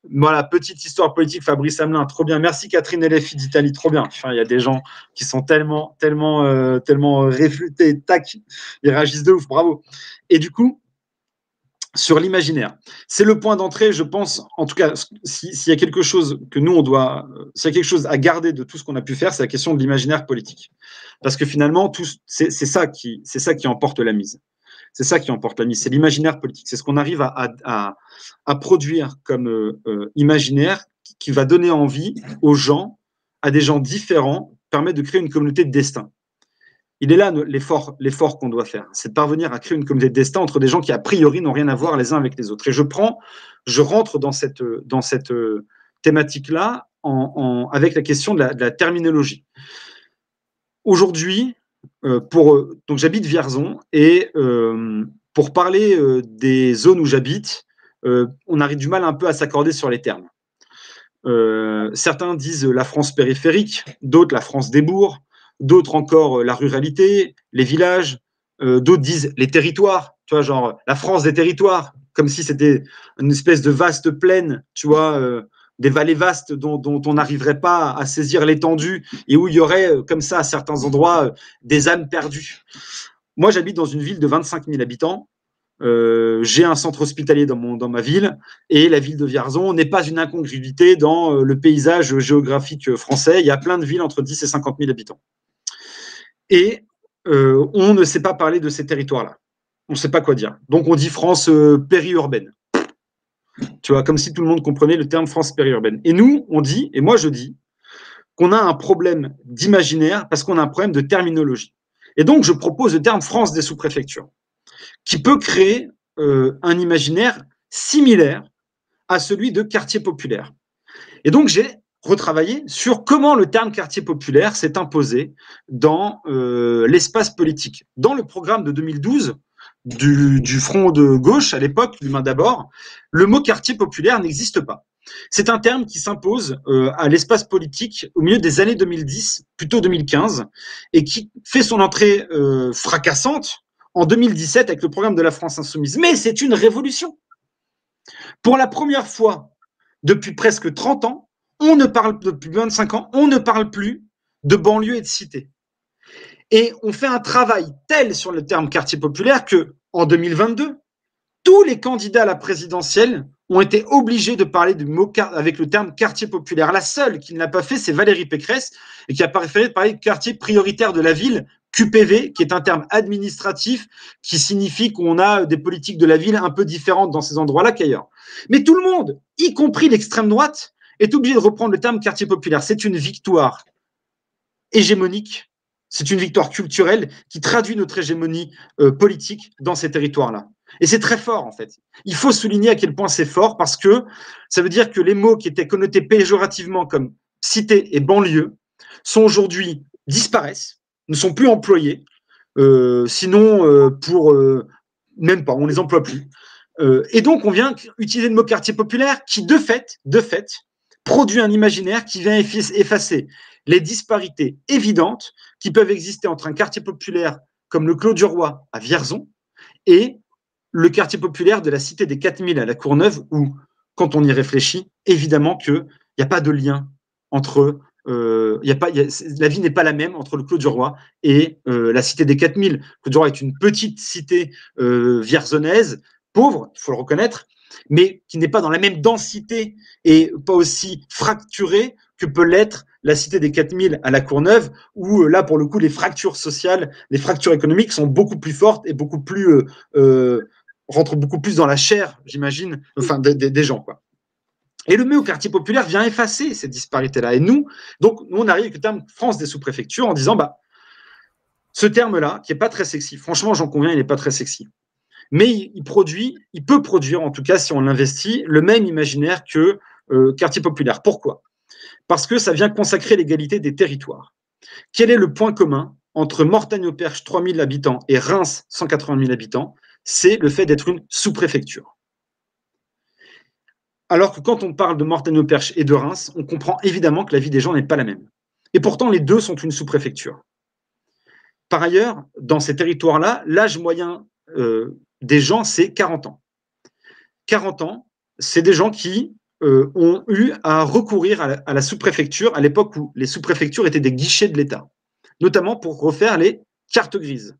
Voilà, petite histoire politique, Fabrice Hamelin, trop bien. Merci Catherine LFI d'Italie, trop bien. Enfin, il y a des gens qui sont tellement réfutés, tac, ils réagissent de ouf, bravo. Et du coup, sur l'imaginaire, c'est le point d'entrée, je pense, en tout cas, s'il y a quelque chose que nous, s'il y a quelque chose à garder de tout ce qu'on a pu faire, c'est la question de l'imaginaire politique. Parce que finalement, c'est ça qui emporte la mise. C'est ça qui emporte la mise, c'est l'imaginaire politique. C'est ce qu'on arrive à produire comme imaginaire qui va donner envie aux gens, à des gens différents, permet de créer une communauté de destin. Il est là l'effort qu'on doit faire, c'est de parvenir à créer une communauté de destin entre des gens qui a priori n'ont rien à voir les uns avec les autres. Et je rentre dans cette thématique-là avec la question de la terminologie. Aujourd'hui, donc j'habite Vierzon et pour parler des zones où j'habite, on a du mal un peu à s'accorder sur les termes. Certains disent la France périphérique, d'autres la France des bourgs, d'autres encore la ruralité, les villages, d'autres disent les territoires, tu vois, genre la France des territoires, comme si c'était une espèce de vaste plaine, tu vois, des vallées vastes dont on n'arriverait pas à saisir l'étendue et où il y aurait, comme ça, à certains endroits, des âmes perdues. Moi, j'habite dans une ville de 25 000 habitants. J'ai un centre hospitalier dans ma ville et la ville de Vierzon n'est pas une incongruité dans le paysage géographique français. Il y a plein de villes entre 10 et 50 000 habitants. Et on ne sait pas parler de ces territoires-là. On ne sait pas quoi dire. Donc, on dit France périurbaine. Tu vois, comme si tout le monde comprenait le terme France périurbaine. Et nous, on dit, et moi je dis, qu'on a un problème d'imaginaire parce qu'on a un problème de terminologie. Et donc, je propose le terme France des sous-préfectures, qui peut créer un imaginaire similaire à celui de quartier populaire. Et donc, j'ai retravaillé sur comment le terme quartier populaire s'est imposé dans l'espace politique. Dans le programme de 2012 du Front de gauche, à l'époque, l'Humain d'abord, le mot quartier populaire n'existe pas. C'est un terme qui s'impose à l'espace politique au milieu des années 2010, plutôt 2015, et qui fait son entrée fracassante en 2017 avec le programme de la France Insoumise. Mais c'est une révolution. Pour la première fois depuis presque 30 ans, depuis 25 ans, on ne parle plus de banlieue et de cité. Et on fait un travail tel sur le terme quartier populaire que, en 2022, tous les candidats à la présidentielle ont été obligés de parler du mot avec le terme quartier populaire. La seule qui ne l'a pas fait, c'est Valérie Pécresse, et qui a préféré parler de quartier prioritaire de la ville, QPV, qui est un terme administratif qui signifie qu'on a des politiques de la ville un peu différentes dans ces endroits-là qu'ailleurs. Mais tout le monde, y compris l'extrême droite, est obligé de reprendre le terme quartier populaire. C'est une victoire hégémonique, c'est une victoire culturelle qui traduit notre hégémonie politique dans ces territoires-là. Et c'est très fort, en fait. Il faut souligner à quel point c'est fort parce que ça veut dire que les mots qui étaient connotés péjorativement comme cité et banlieue sont aujourd'hui disparaissent, ne sont plus employés, sinon même pas, on les emploie plus. Et donc, on vient utiliser le mot quartier populaire qui, de fait, produit un imaginaire qui vient effacer les disparités évidentes qui peuvent exister entre un quartier populaire comme le Clos du Roi à Vierzon et le quartier populaire de la Cité des 4000 à la Courneuve où, quand on y réfléchit, évidemment qu'il n'y a pas de lien entre... la vie n'est pas la même entre le Clos du Roi et la Cité des 4000. Le Clos du Roi est une petite cité vierzonnaise, pauvre, il faut le reconnaître, mais qui n'est pas dans la même densité et pas aussi fracturée que peut l'être la Cité des 4000 à la Courneuve, où là, pour le coup, les fractures sociales, les fractures économiques sont beaucoup plus fortes et beaucoup plus rentrent beaucoup plus dans la chair, j'imagine, enfin des gens, quoi. Et le mot quartier populaire vient effacer ces disparités-là. Et nous, on arrive avec le terme France des sous-préfectures en disant, ce terme-là, qui n'est pas très sexy, franchement, j'en conviens, il n'est pas très sexy. Mais il peut produire, en tout cas, si on l'investit, le même imaginaire que quartier populaire. Pourquoi ? Parce que ça vient consacrer l'égalité des territoires. Quel est le point commun entre Mortagne-au-Perche, 3000 habitants, et Reims, 180 000 habitants ? c'est le fait d'être une sous-préfecture. Alors que quand on parle de Mortagne-au-Perche et de Reims, on comprend évidemment que la vie des gens n'est pas la même. Et pourtant, les deux sont une sous-préfecture. Par ailleurs, dans ces territoires-là, l'âge moyen des gens, c'est 40 ans. 40 ans, c'est des gens qui ont eu à recourir à la sous-préfecture à l'époque où les sous-préfectures étaient des guichets de l'État, notamment pour refaire les cartes grises.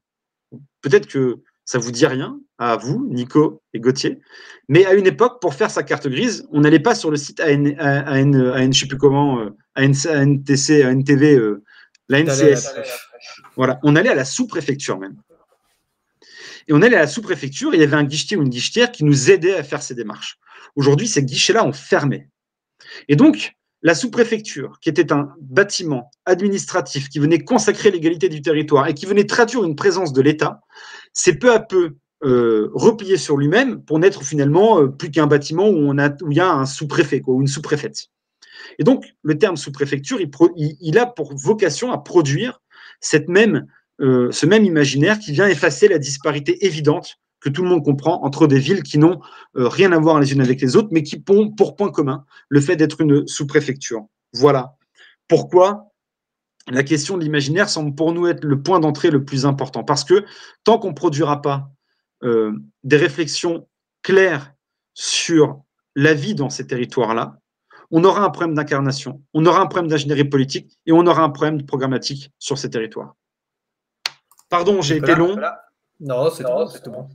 Peut-être que ça ne vous dit rien, à vous, Nico et Gauthier, mais à une époque, pour faire sa carte grise, on n'allait pas sur le site je ne sais plus comment, ANTC, ANTV, la NCS. Voilà, on allait à la sous-préfecture même. Et on allait à la sous-préfecture, et il y avait un guichetier ou une guichetière qui nous aidait à faire ces démarches. Aujourd'hui, ces guichets-là ont fermé. Et donc, la sous-préfecture, qui était un bâtiment administratif qui venait consacrer l'égalité du territoire et qui venait traduire une présence de l'État, s'est peu à peu replié sur lui-même pour n'être finalement plus qu'un bâtiment où il y a un sous-préfet ou une sous-préfète. Et donc, le terme sous-préfecture, il a pour vocation à produire ce même imaginaire qui vient effacer la disparité évidente que tout le monde comprend entre des villes qui n'ont rien à voir les unes avec les autres, mais qui ont pour point commun le fait d'être une sous-préfecture. Voilà pourquoi la question de l'imaginaire semble pour nous être le point d'entrée le plus important. Parce que tant qu'on ne produira pas des réflexions claires sur la vie dans ces territoires-là, on aura un problème d'incarnation, on aura un problème d'ingénierie politique et on aura un problème programmatique sur ces territoires. Pardon, j'ai été long. Voilà. Non, c'est tout bon.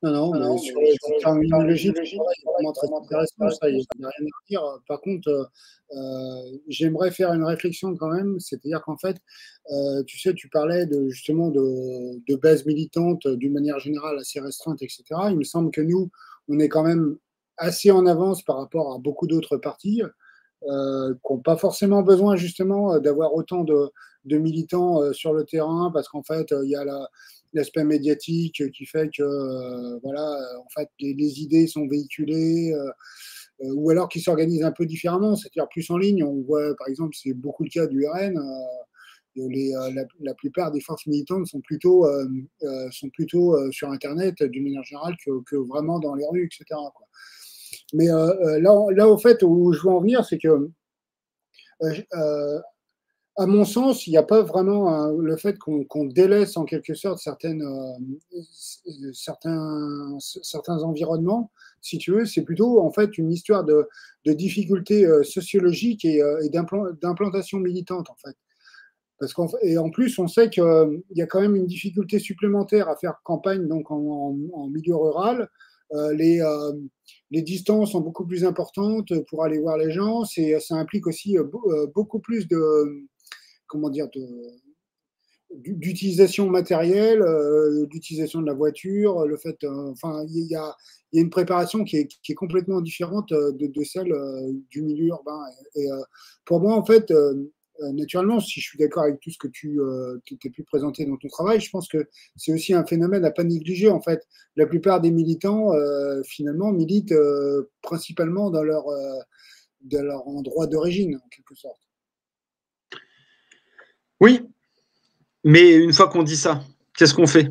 Non, mais sur les terminologies, c'est vraiment très intéressant, ça, il n'y a rien à dire. Par contre, j'aimerais faire une réflexion quand même, c'est-à-dire qu'en fait, tu sais, tu parlais justement de base militante d'une manière générale assez restreinte, etc. Il me semble que nous, on est quand même assez en avance par rapport à beaucoup d'autres partis qui n'ont pas forcément besoin justement d'avoir autant de militants sur le terrain, parce qu'en fait, il y a l'aspect médiatique qui fait que voilà, en fait, les idées sont véhiculées, ou alors qu'ils s'organisent un peu différemment, c'est-à-dire plus en ligne. On voit, par exemple, c'est beaucoup le cas du RN. La plupart des forces militantes sont plutôt sur Internet d'une manière générale que vraiment dans les rues, etc., quoi. Mais là, au fait, où je veux en venir, c'est que à mon sens, il n'y a pas vraiment le fait qu'on délaisse en quelque sorte certains environnements, si tu veux, c'est plutôt en fait une histoire de difficultés sociologiques et d'implantation militante, en fait. Et en plus, on sait qu'il y a quand même une difficulté supplémentaire à faire campagne donc en milieu rural. Les distances sont beaucoup plus importantes pour aller voir les gens. Ça implique aussi beaucoup plus d'utilisation matérielle, d'utilisation de la voiture. Le fait, il y a une préparation qui est complètement différente de celle du milieu urbain. Et pour moi, en fait, naturellement, si je suis d'accord avec tout ce que tu as pu présenter dans ton travail, je pense que c'est aussi un phénomène à pas négliger. En fait, la plupart des militants, finalement, militent principalement dans leur endroit d'origine, en quelque sorte. Oui, mais une fois qu'on dit ça, qu'est-ce qu'on fait?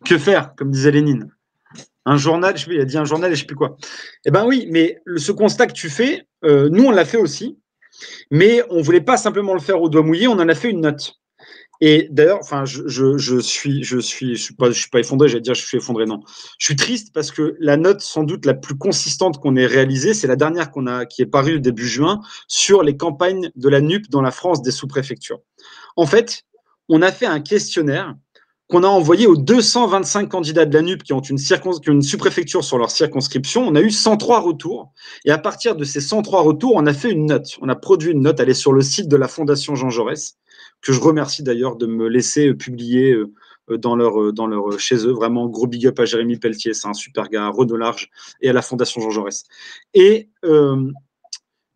Que faire, comme disait Lénine? Un journal, je sais plus, il a dit un journal et je ne sais plus quoi. Eh bien oui, mais ce constat que tu fais, nous on l'a fait aussi. Mais on ne voulait pas simplement le faire au doigt mouillé, on en a fait une note. Et d'ailleurs, enfin, je suis pas effondré, j'allais dire je suis effondré, non. Je suis triste parce que la note sans doute la plus consistante qu'on ait réalisée, c'est la dernière qui est parue début juin sur les campagnes de la NUP dans la France des sous-préfectures. En fait, on a fait un questionnaire qu'on a envoyé aux 225 candidats de la NUP qui ont une sous-préfecture sur leur circonscription. On a eu 103 retours. Et à partir de ces 103 retours, on a fait une note. On a produit une note. Elle est sur le site de la Fondation Jean Jaurès, que je remercie d'ailleurs de me laisser publier chez eux. Vraiment, gros big up à Jérémy Pelletier. C'est un super gars, Renaud Large, et à la Fondation Jean Jaurès. Et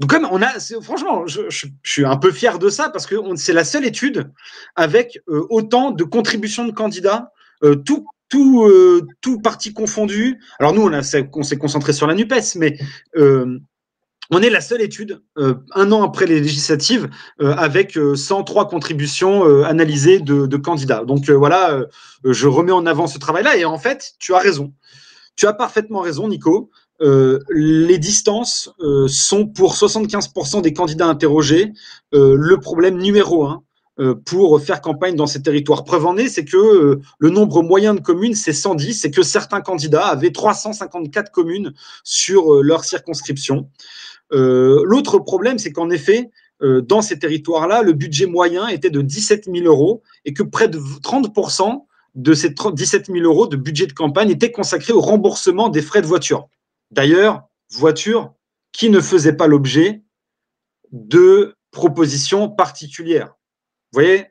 donc, comme franchement, je suis un peu fier de ça parce que c'est la seule étude avec autant de contributions de candidats, tout parti confondu. Alors nous, on s'est concentré sur la NUPES, mais On est la seule étude, un an après les législatives, avec 103 contributions analysées de candidats. Donc voilà, je remets en avant ce travail-là. Et en fait, tu as raison. Tu as parfaitement raison, Nico. Les distances sont pour 75% des candidats interrogés le problème numéro 1 pour faire campagne dans ces territoires. Preuve en est, c'est que le nombre moyen de communes, c'est 110, c'est que certains candidats avaient 354 communes sur leur circonscription. L'autre problème, c'est qu'en effet, dans ces territoires-là, le budget moyen était de 17 000 € et que près de 30% de ces 17 000 € de budget de campagne étaient consacrés au remboursement des frais de voiture. D'ailleurs, voiture qui ne faisait pas l'objet de propositions particulières. Vous voyez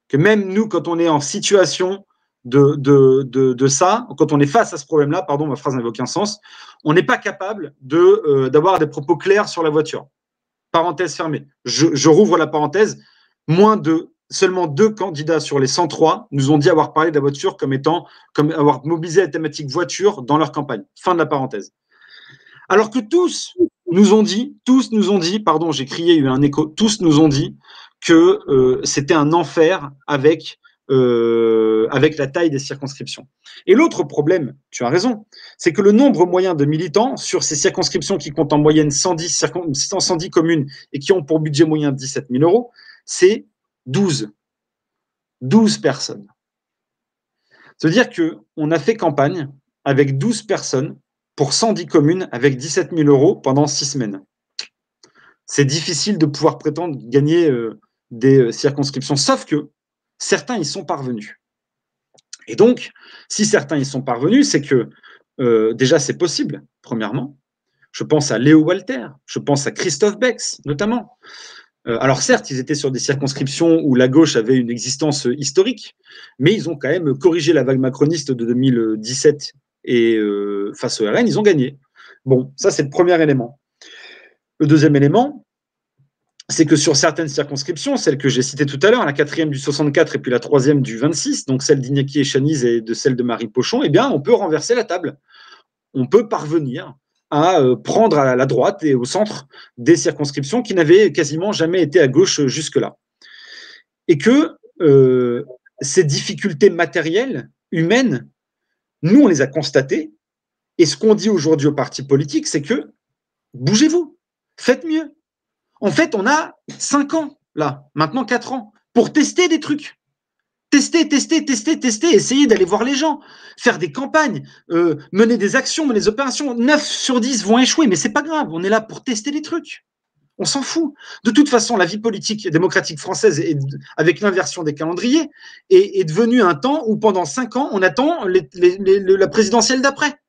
que même nous, quand on est en situation de ça, quand on est face à ce problème-là, pardon, ma phrase n'avait aucun sens, on n'est pas capable d'avoir des propos clairs sur la voiture. Parenthèse fermée. Je rouvre la parenthèse. Seulement 2 candidats sur les 103 nous ont dit avoir parlé de la voiture comme avoir mobilisé la thématique voiture dans leur campagne. Fin de la parenthèse. Alors que tous nous ont dit, pardon, j'ai crié, il y a eu un écho, tous nous ont dit que c'était un enfer avec la taille des circonscriptions. Et l'autre problème, tu as raison, c'est que le nombre moyen de militants sur ces circonscriptions qui comptent en moyenne 110 communes et qui ont pour budget moyen 17 000 €, c'est 12 personnes. Ça veut dire qu'on a fait campagne avec 12 personnes pour 110 communes avec 17 000 € pendant 6 semaines. C'est difficile de pouvoir prétendre gagner des circonscriptions, sauf que certains y sont parvenus. Et donc, si certains y sont parvenus, c'est que déjà c'est possible, premièrement. Je pense à Léo Walter, je pense à Christophe Bex, notamment. Alors certes, ils étaient sur des circonscriptions où la gauche avait une existence historique, mais ils ont quand même corrigé la vague macroniste de 2017 et face au RN, ils ont gagné. Bon, ça c'est le premier élément. Le deuxième élément, c'est que sur certaines circonscriptions, celle que j'ai citée tout à l'heure, la 4e du 64 et puis la 3e du 26, donc celle d'Iñaki Echaniz et de celle de Marie Pochon, eh bien, on peut renverser la table. On peut parvenir à prendre à la droite et au centre des circonscriptions qui n'avaient quasiment jamais été à gauche jusque-là. Et que ces difficultés matérielles, humaines, nous, on les a constatées. Et ce qu'on dit aujourd'hui aux partis politiques, c'est que bougez-vous, faites mieux. En fait, on a 5 ans, là, maintenant 4 ans, pour tester des trucs. Tester, essayer d'aller voir les gens, faire des campagnes, mener des actions, mener des opérations. 9 sur 10 vont échouer, mais c'est pas grave, on est là pour tester des trucs. On s'en fout. De toute façon, la vie politique démocratique française, avec l'inversion des calendriers, est devenue un temps où pendant 5 ans, on attend la présidentielle d'après.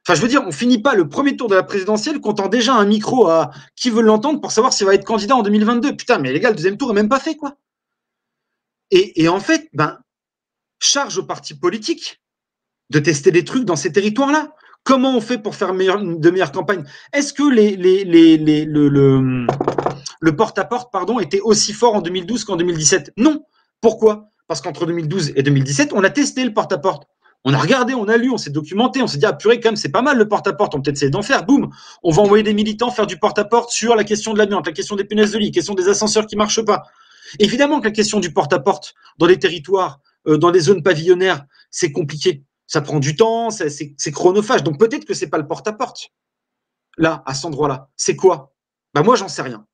Enfin, je veux dire, on finit pas le premier tour de la présidentielle comptant déjà un micro à qui veut l'entendre pour savoir s'il va être candidat en 2022. Putain, mais les gars, le deuxième tour est même pas fait, quoi. Et en fait, charge aux partis politiques de tester des trucs dans ces territoires-là. Comment on fait pour faire de meilleures campagnes? Est-ce que le porte-à-porte, était aussi fort en 2012 qu'en 2017? Non. Pourquoi? Parce qu'entre 2012 et 2017, on a testé le porte-à-porte. On a regardé, on a lu, on s'est documenté, on s'est dit, ah purée, quand même, c'est pas mal le porte-à-porte, on peut peut-être essayer d'en faire, boum, on va envoyer des militants faire du porte-à-porte sur la question de l'amiante, la question des punaises de lit, la question des ascenseurs qui marchent pas. Évidemment que la question du porte-à-porte dans les territoires, dans les zones pavillonnaires, c'est compliqué. Ça prend du temps, c'est chronophage. Donc peut-être que c'est pas le porte-à-porte. Là, à cet endroit-là. C'est quoi? Moi, j'en sais rien.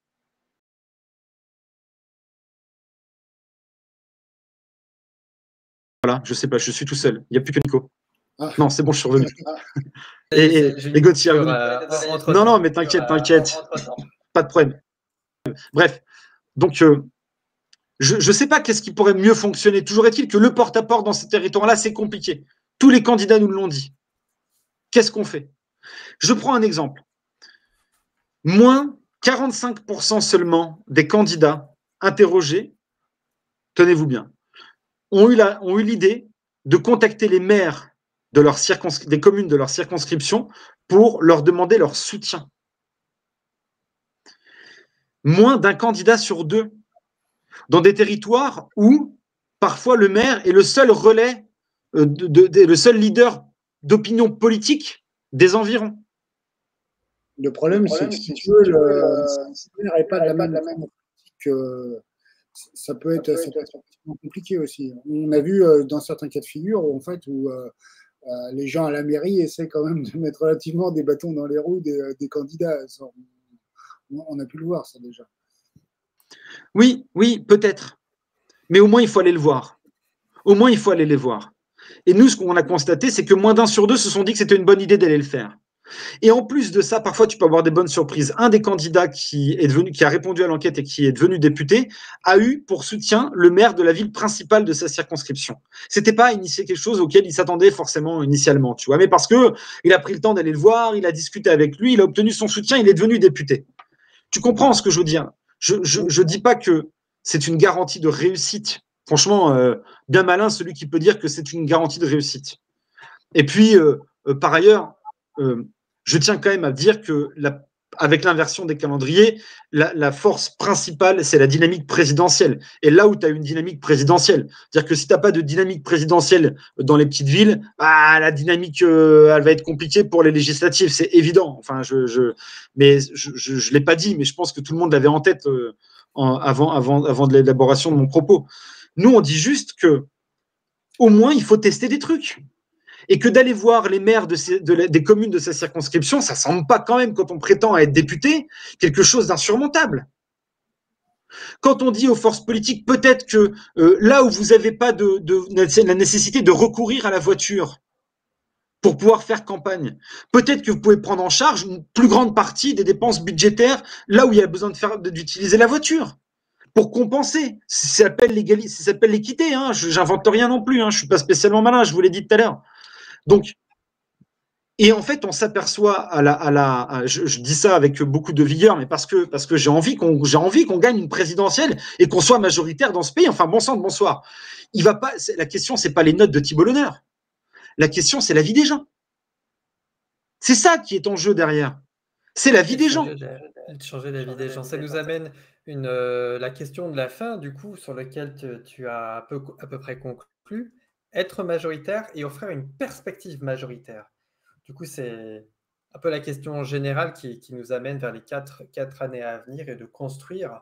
Voilà, je sais pas, je suis tout seul. Il n'y a plus que Nico. Ah. Non, c'est bon, je suis revenu. Et Gauthier. Non, mais t'inquiète. Pas de problème. Bref, donc je ne sais pas qu'est-ce qui pourrait mieux fonctionner. Toujours est-il que le porte-à-porte dans ces territoires-là, c'est compliqué. Tous les candidats nous l'ont dit. Qu'est-ce qu'on fait? Je prends un exemple. Moins 45% seulement des candidats interrogés, tenez-vous bien, ont eu l'idée de contacter les maires des communes de leur circonscription pour leur demander leur soutien. Moins d'un candidat sur 2 dans des territoires où parfois le maire est le seul relais, le seul leader d'opinion politique des environs. Le problème, c'est que si tu veux, le n'est pas de la même que ça peut être compliqué aussi. On a vu dans certains cas de figure, en fait, où les gens à la mairie essaient quand même de mettre relativement des bâtons dans les roues des candidats. On a pu le voir, ça, déjà. Oui, peut-être. Mais au moins, il faut aller le voir. Au moins, il faut aller les voir. Et nous, ce qu'on a constaté, c'est que moins d'un sur deux se sont dit que c'était une bonne idée d'aller le faire. Et en plus de ça, parfois, tu peux avoir des bonnes surprises. Un des candidats qui a répondu à l'enquête et qui est devenu député a eu pour soutien le maire de la ville principale de sa circonscription. C'était pas initier quelque chose auquel il s'attendait forcément initialement, tu vois, mais parce que il a pris le temps d'aller le voir, il a discuté avec lui, il a obtenu son soutien, il est devenu député. Tu comprends ce que je veux dire? Je dis pas que c'est une garantie de réussite. Franchement, bien malin celui qui peut dire que c'est une garantie de réussite. Et puis, par ailleurs, je tiens quand même à dire que avec l'inversion des calendriers, la force principale, c'est la dynamique présidentielle. Et là où tu as une dynamique présidentielle, c'est-à-dire que si tu n'as pas de dynamique présidentielle dans les petites villes, la dynamique, elle va être compliquée pour les législatives, c'est évident. Enfin, mais je l'ai pas dit, mais je pense que tout le monde l'avait en tête avant de l'élaboration de mon propos. Nous, on dit juste que au moins, il faut tester des trucs. Et que d'aller voir les maires des communes de sa circonscription, ça ne semble pas quand même, quand on prétend à être député, quelque chose d'insurmontable. Quand on dit aux forces politiques, peut-être que là où vous n'avez pas la nécessité de recourir à la voiture pour pouvoir faire campagne, peut-être que vous pouvez prendre en charge une plus grande partie des dépenses budgétaires là où il y a besoin d'utiliser la voiture pour compenser. Ça s'appelle l'équité, hein. J'invente rien non plus, hein. Je ne suis pas spécialement malin, je vous l'ai dit tout à l'heure. Donc, et en fait, on s'aperçoit je dis ça avec beaucoup de vigueur, mais parce que j'ai envie qu'on gagne une présidentielle et qu'on soit majoritaire dans ce pays. Enfin, bon sang de bonsoir. La question, c'est pas les notes de Thibault Lehner. La question, c'est la vie des gens. C'est ça qui est en jeu derrière. C'est la vie des gens. Changer la vie des gens. Ça nous amène la question de la fin, du coup, sur laquelle tu as à peu près conclu. Être majoritaire et offrir une perspective majoritaire. Du coup, c'est un peu la question générale qui nous amène vers les 4 années à venir et de construire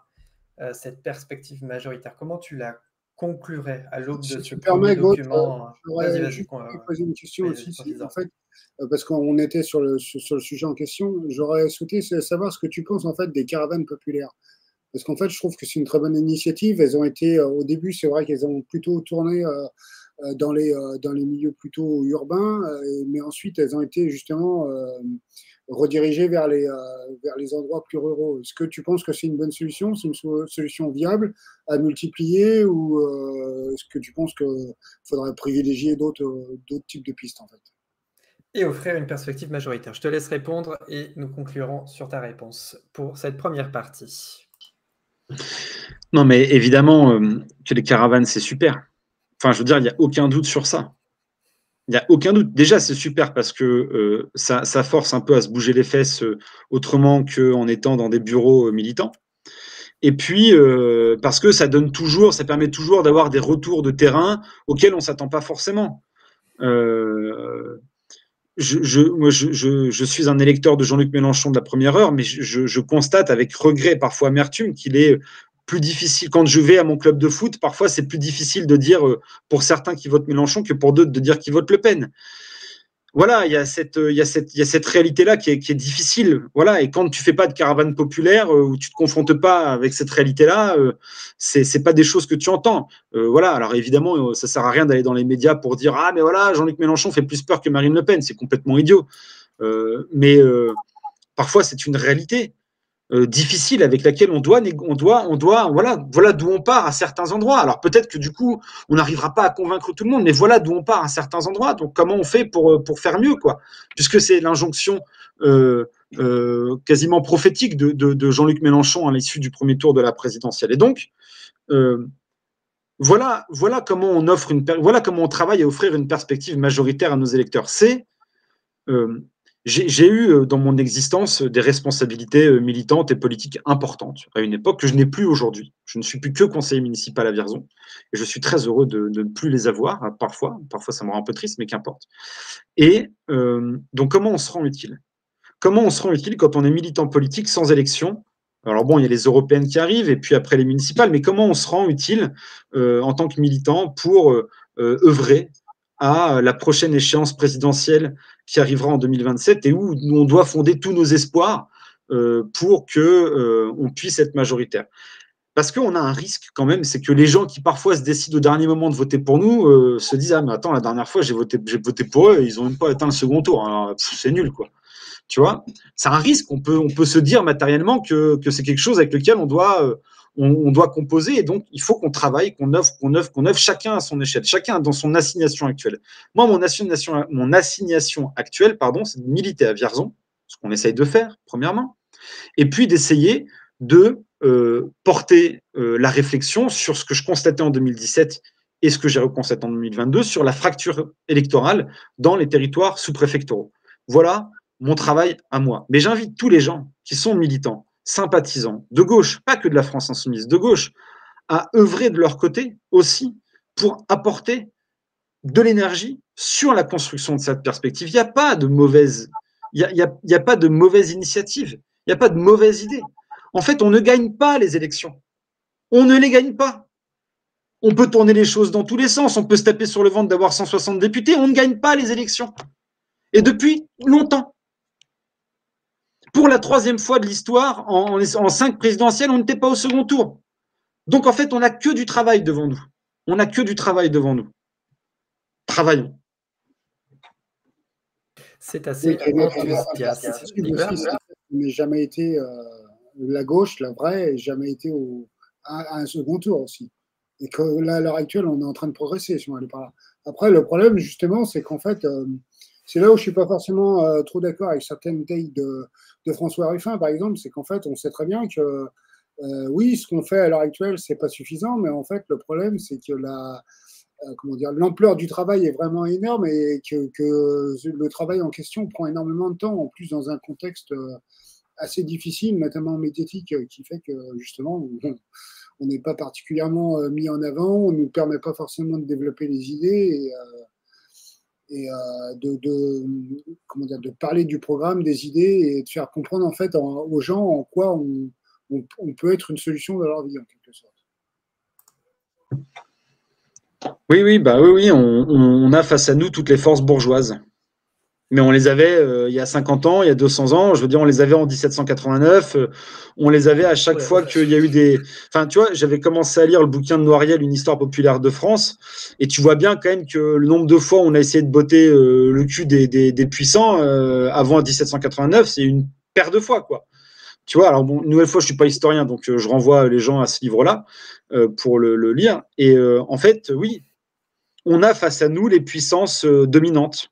cette perspective majoritaire. Comment tu la conclurais à l'aube de ce premier document? Vas-y, poser une question aussi. En fait, parce qu'on était sur le sujet en question, j'aurais souhaité savoir ce que tu penses en fait des caravanes populaires. Parce qu'en fait, je trouve que c'est une très bonne initiative. Elles ont été, au début, c'est vrai qu'elles ont plutôt tourné dans les milieux plutôt urbains, mais ensuite elles ont été justement redirigées vers les endroits plus ruraux. Est-ce que tu penses que c'est une bonne solution? C'est une solution viable à multiplier, ou est-ce que tu penses qu'il faudrait privilégier d'autres types de pistes en fait? Et offrir une perspective majoritaire. Je te laisse répondre et nous conclurons sur ta réponse pour cette première partie. Non, mais évidemment que les caravanes, c'est super. Enfin, je veux dire, il n'y a aucun doute sur ça. Il n'y a aucun doute. Déjà, c'est super parce que ça force un peu à se bouger les fesses autrement qu'en étant dans des bureaux militants. Et puis, parce que ça permet toujours d'avoir des retours de terrain auxquels on ne s'attend pas forcément. Je suis un électeur de Jean-Luc Mélenchon de la première heure, mais je constate avec regret, parfois amertume, qu'il est plus difficile. Quand je vais à mon club de foot, parfois c'est plus difficile de dire pour certains qui votent Mélenchon que pour d'autres de dire qu'ils votent Le Pen. Voilà, il y a cette réalité-là qui est difficile. Voilà, et quand tu fais pas de caravane populaire, ou tu te confrontes pas avec cette réalité-là, c'est pas des choses que tu entends. Voilà, alors évidemment, ça sert à rien d'aller dans les médias pour dire mais voilà, Jean-Luc Mélenchon fait plus peur que Marine Le Pen. C'est complètement idiot. Mais parfois c'est une réalité difficile avec laquelle on doit voilà d'où on part à certains endroits. Alors peut-être que du coup on n'arrivera pas à convaincre tout le monde, mais voilà d'où on part à certains endroits. Donc comment on fait pour faire mieux, quoi, puisque c'est l'injonction quasiment prophétique de Jean-Luc Mélenchon à l'issue du premier tour de la présidentielle. Et donc voilà comment on travaille à offrir une perspective majoritaire à nos électeurs. J'ai eu dans mon existence des responsabilités militantes et politiques importantes à une époque que je n'ai plus aujourd'hui. Je ne suis plus que conseiller municipal à Vierzon et je suis très heureux de ne plus les avoir. Parfois ça me rend un peu triste, mais qu'importe. Et donc comment on se rend utile? comment on se rend utile quand on est militant politique sans élection? Alors bon, il y a les européennes qui arrivent et puis après les municipales, mais comment on se rend utile en tant que militant pour œuvrer à la prochaine échéance présidentielle qui arrivera en 2027 et où on doit fonder tous nos espoirs pour qu'on puisse être majoritaire. Parce qu'on a un risque quand même, c'est que les gens qui parfois se décident au dernier moment de voter pour nous se disent « Ah mais attends, la dernière fois j'ai voté pour eux, ils n'ont même pas atteint le second tour, alors c'est nul quoi ». Tu vois, c'est un risque. On peut se dire matériellement que c'est quelque chose avec lequel on doit composer. Et donc, il faut qu'on travaille, qu'on œuvre chacun à son échelle, chacun dans son assignation actuelle. Moi, mon assignation actuelle, c'est de militer à Vierzon, ce qu'on essaye de faire, premièrement, et puis d'essayer de porter la réflexion sur ce que je constatais en 2017 et ce que j'ai reconstaté en 2022 sur la fracture électorale dans les territoires sous-préfectoraux. Voilà mon travail à moi. Mais j'invite tous les gens qui sont militants, sympathisants, de gauche, pas que de la France insoumise, de gauche, à œuvrer de leur côté aussi pour apporter de l'énergie sur la construction de cette perspective. Il n'y a pas de mauvaise, il y a pas de mauvaise initiative, il n'y a pas de mauvaise idée. En fait, on ne gagne pas les élections. On ne les gagne pas. On peut tourner les choses dans tous les sens, on peut se taper sur le ventre d'avoir 160 députés, on ne gagne pas les élections. Et depuis longtemps. Pour la troisième fois de l'histoire, en 5 présidentielles, on n'était pas au second tour. Donc, en fait, on n'a que du travail devant nous. On n'a que du travail devant nous. Travaillons. C'est assez enthousiaste. On n'a jamais été la gauche, la vraie, et jamais été à un second tour aussi. Et que là, à l'heure actuelle, on est en train de progresser, si on allait par là. Après, le problème, justement, c'est qu'en fait, c'est là où je suis pas forcément trop d'accord avec certaines takes de François Ruffin, par exemple, c'est qu'en fait, on sait très bien que oui, ce qu'on fait à l'heure actuelle, c'est pas suffisant, mais en fait, le problème, c'est que l'ampleur du travail est vraiment énorme et que le travail en question prend énormément de temps, en plus dans un contexte assez difficile, notamment médiatique, qui fait que justement, on n'est pas particulièrement mis en avant, on ne nous permet pas forcément de développer les idées et de parler du programme, des idées et de faire comprendre en fait aux gens en quoi on peut être une solution dans leur vie en quelque sorte. Oui, on a face à nous toutes les forces bourgeoises. Mais on les avait il y a 50 ans, il y a 200 ans, je veux dire, on les avait en 1789, on les avait à chaque fois qu'il y a eu des... Enfin, tu vois, j'avais commencé à lire le bouquin de Noiriel, Une histoire populaire de France, et tu vois bien quand même que le nombre de fois où on a essayé de botter le cul des puissants avant 1789, c'est une paire de fois, quoi. Tu vois, alors bon, une nouvelle fois, je suis pas historien, donc je renvoie les gens à ce livre-là pour le lire. Et en fait, oui, on a face à nous les puissances dominantes.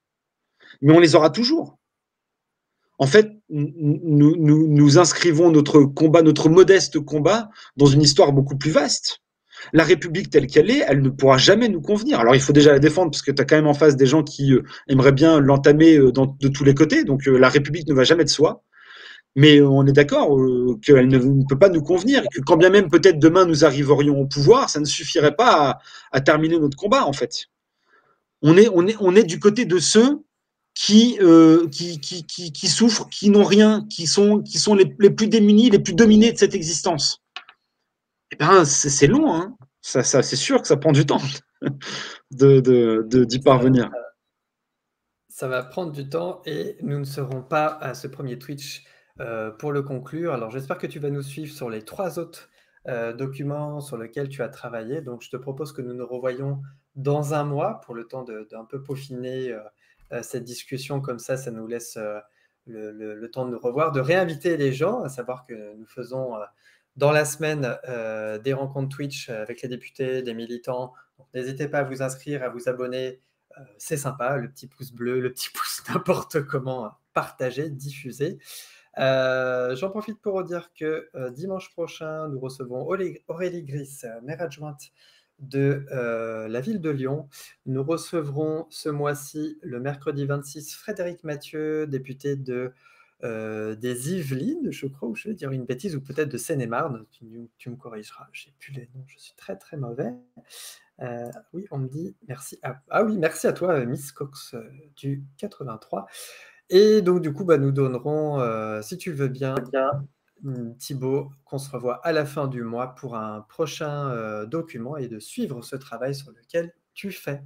Mais on les aura toujours. En fait, nous inscrivons notre combat, notre modeste combat, dans une histoire beaucoup plus vaste. La République telle qu'elle est, elle ne pourra jamais nous convenir. Alors, il faut déjà la défendre, parce que tu as quand même en face des gens qui aimeraient bien l'entamer de tous les côtés. Donc, la République ne va jamais de soi. Mais on est d'accord qu'elle ne peut pas nous convenir. Que quand bien même, peut-être demain, nous arriverions au pouvoir, ça ne suffirait pas à terminer notre combat, en fait. On est du côté de ceux qui souffrent, qui n'ont rien, qui sont les plus démunis, les plus dominés de cette existence. Eh ben, c'est long, hein. Ça, c'est sûr que ça prend du temps d'y parvenir. Ça va prendre du temps et nous ne serons pas à ce premier Twitch pour le conclure. Alors, j'espère que tu vas nous suivre sur les 3 autres documents sur lesquels tu as travaillé. Donc, je te propose que nous nous revoyons dans un mois pour le temps d'un peu peaufiner cette discussion. Comme ça nous laisse le temps de nous revoir, de réinviter les gens, à savoir que nous faisons dans la semaine des rencontres Twitch avec les députés, des militants. Donc, n'hésitez pas à vous inscrire, à vous abonner. C'est sympa, le petit pouce bleu, le petit pouce n'importe comment, partager, diffuser. J'en profite pour redire que dimanche prochain, nous recevons Aurélie Gris, maire adjointe de la ville de Lyon. Nous recevrons ce mois-ci, le mercredi 26, Frédéric Mathieu, député des Yvelines, je crois, ou je vais dire une bêtise, ou peut-être de Seine-et-Marne. Tu me corrigeras, je n'ai plus les noms, je suis très très mauvais. Oui, on me dit merci. Ah oui, merci à toi, Miss Cox du 83. Et donc, du coup, nous donnerons, si tu veux bien, Thibaut, qu'on se revoit à la fin du mois pour un prochain document et de suivre ce travail sur lequel tu fais.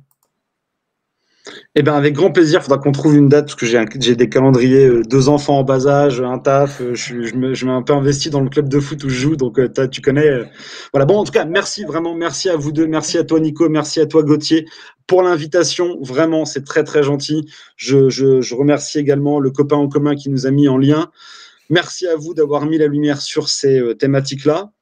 Eh bien, avec grand plaisir, il faudra qu'on trouve une date, parce que j'ai des calendriers, 2 enfants en bas âge, un taf, je m'ai un peu investi dans le club de foot où je joue, donc tu connais. Voilà, bon, en tout cas, merci, vraiment, merci à vous deux, merci à toi Nico, merci à toi Gauthier pour l'invitation, vraiment, c'est très très gentil. Je remercie également le copain en commun qui nous a mis en lien. Merci à vous d'avoir mis la lumière sur ces thématiques-là.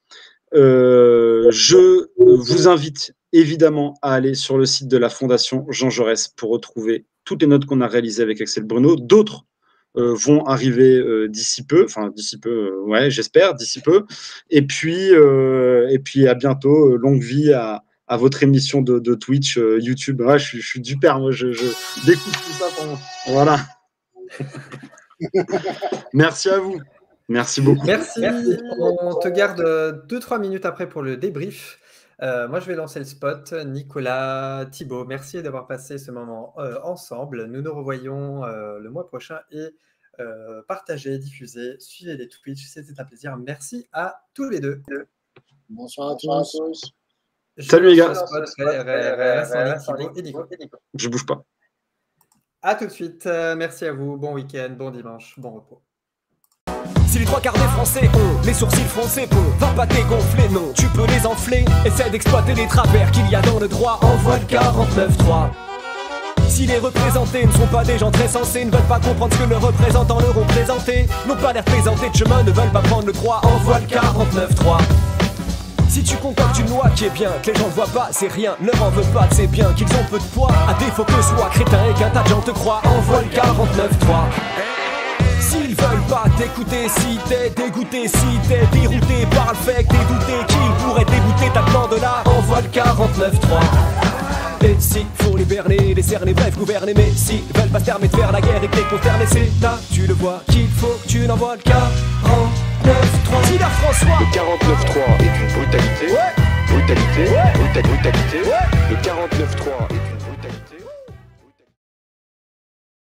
Je vous invite évidemment à aller sur le site de la Fondation Jean Jaurès pour retrouver toutes les notes qu'on a réalisées avec Axel Bruno. D'autres vont arriver d'ici peu, ouais, j'espère, d'ici peu. Et puis à bientôt. Longue vie à votre émission de Twitch, YouTube. Ouais, je suis du père, moi, je découvre tout ça pour moi. Voilà. Merci à vous. Merci beaucoup. Merci. On te garde 2-3 minutes après pour le débrief. Moi, je vais lancer le spot. Nicolas, Thibaut, merci d'avoir passé ce moment ensemble. Nous nous revoyons le mois prochain et partagez, diffusez, suivez les Twitch. C'était un plaisir. Merci à tous les deux. Bonsoir à tous. Salut les gars. Je bouge pas. À tout de suite. Merci à vous. Bon week-end, bon dimanche, bon repos. Si les 3/4 des Français ont les sourcils froncés, va pas dégonfler, non, tu peux les enfler. Essaie d'exploiter les travers qu'il y a dans le droit, envoie le 49.3. Si les représentés ne sont pas des gens très sensés, ne veulent pas comprendre ce que leurs représentants leur ont présenté, n'ont pas l'air présentés de chemin, ne veulent pas prendre le droit, envoie le 49.3. Si tu concoctes une loi qui est bien, que les gens ne voient pas, c'est rien, ne m'en veux pas, c'est bien qu'ils ont peu de poids, à défaut que soit crétin et qu'un tas de gens te croient, envoie le 49.3. S'ils veulent pas t'écouter, si t'es dégoûté, si t'es dérouté par le fait que t'es douté qu'ils pourraient dégoûter ta demande là, envoie le 49.3. Et si faut les berner, les cerner, bref gouverner, mais s'ils veulent pas se permettre de faire la guerre et que t'es consterné, c'est là, tu le vois, qu'il faut que tu n'envoies le 49.3. Si la François, Le 49.3 est une brutalité. ouais, Brutalité. Ouais. Brutalité. ouais, Le 49.3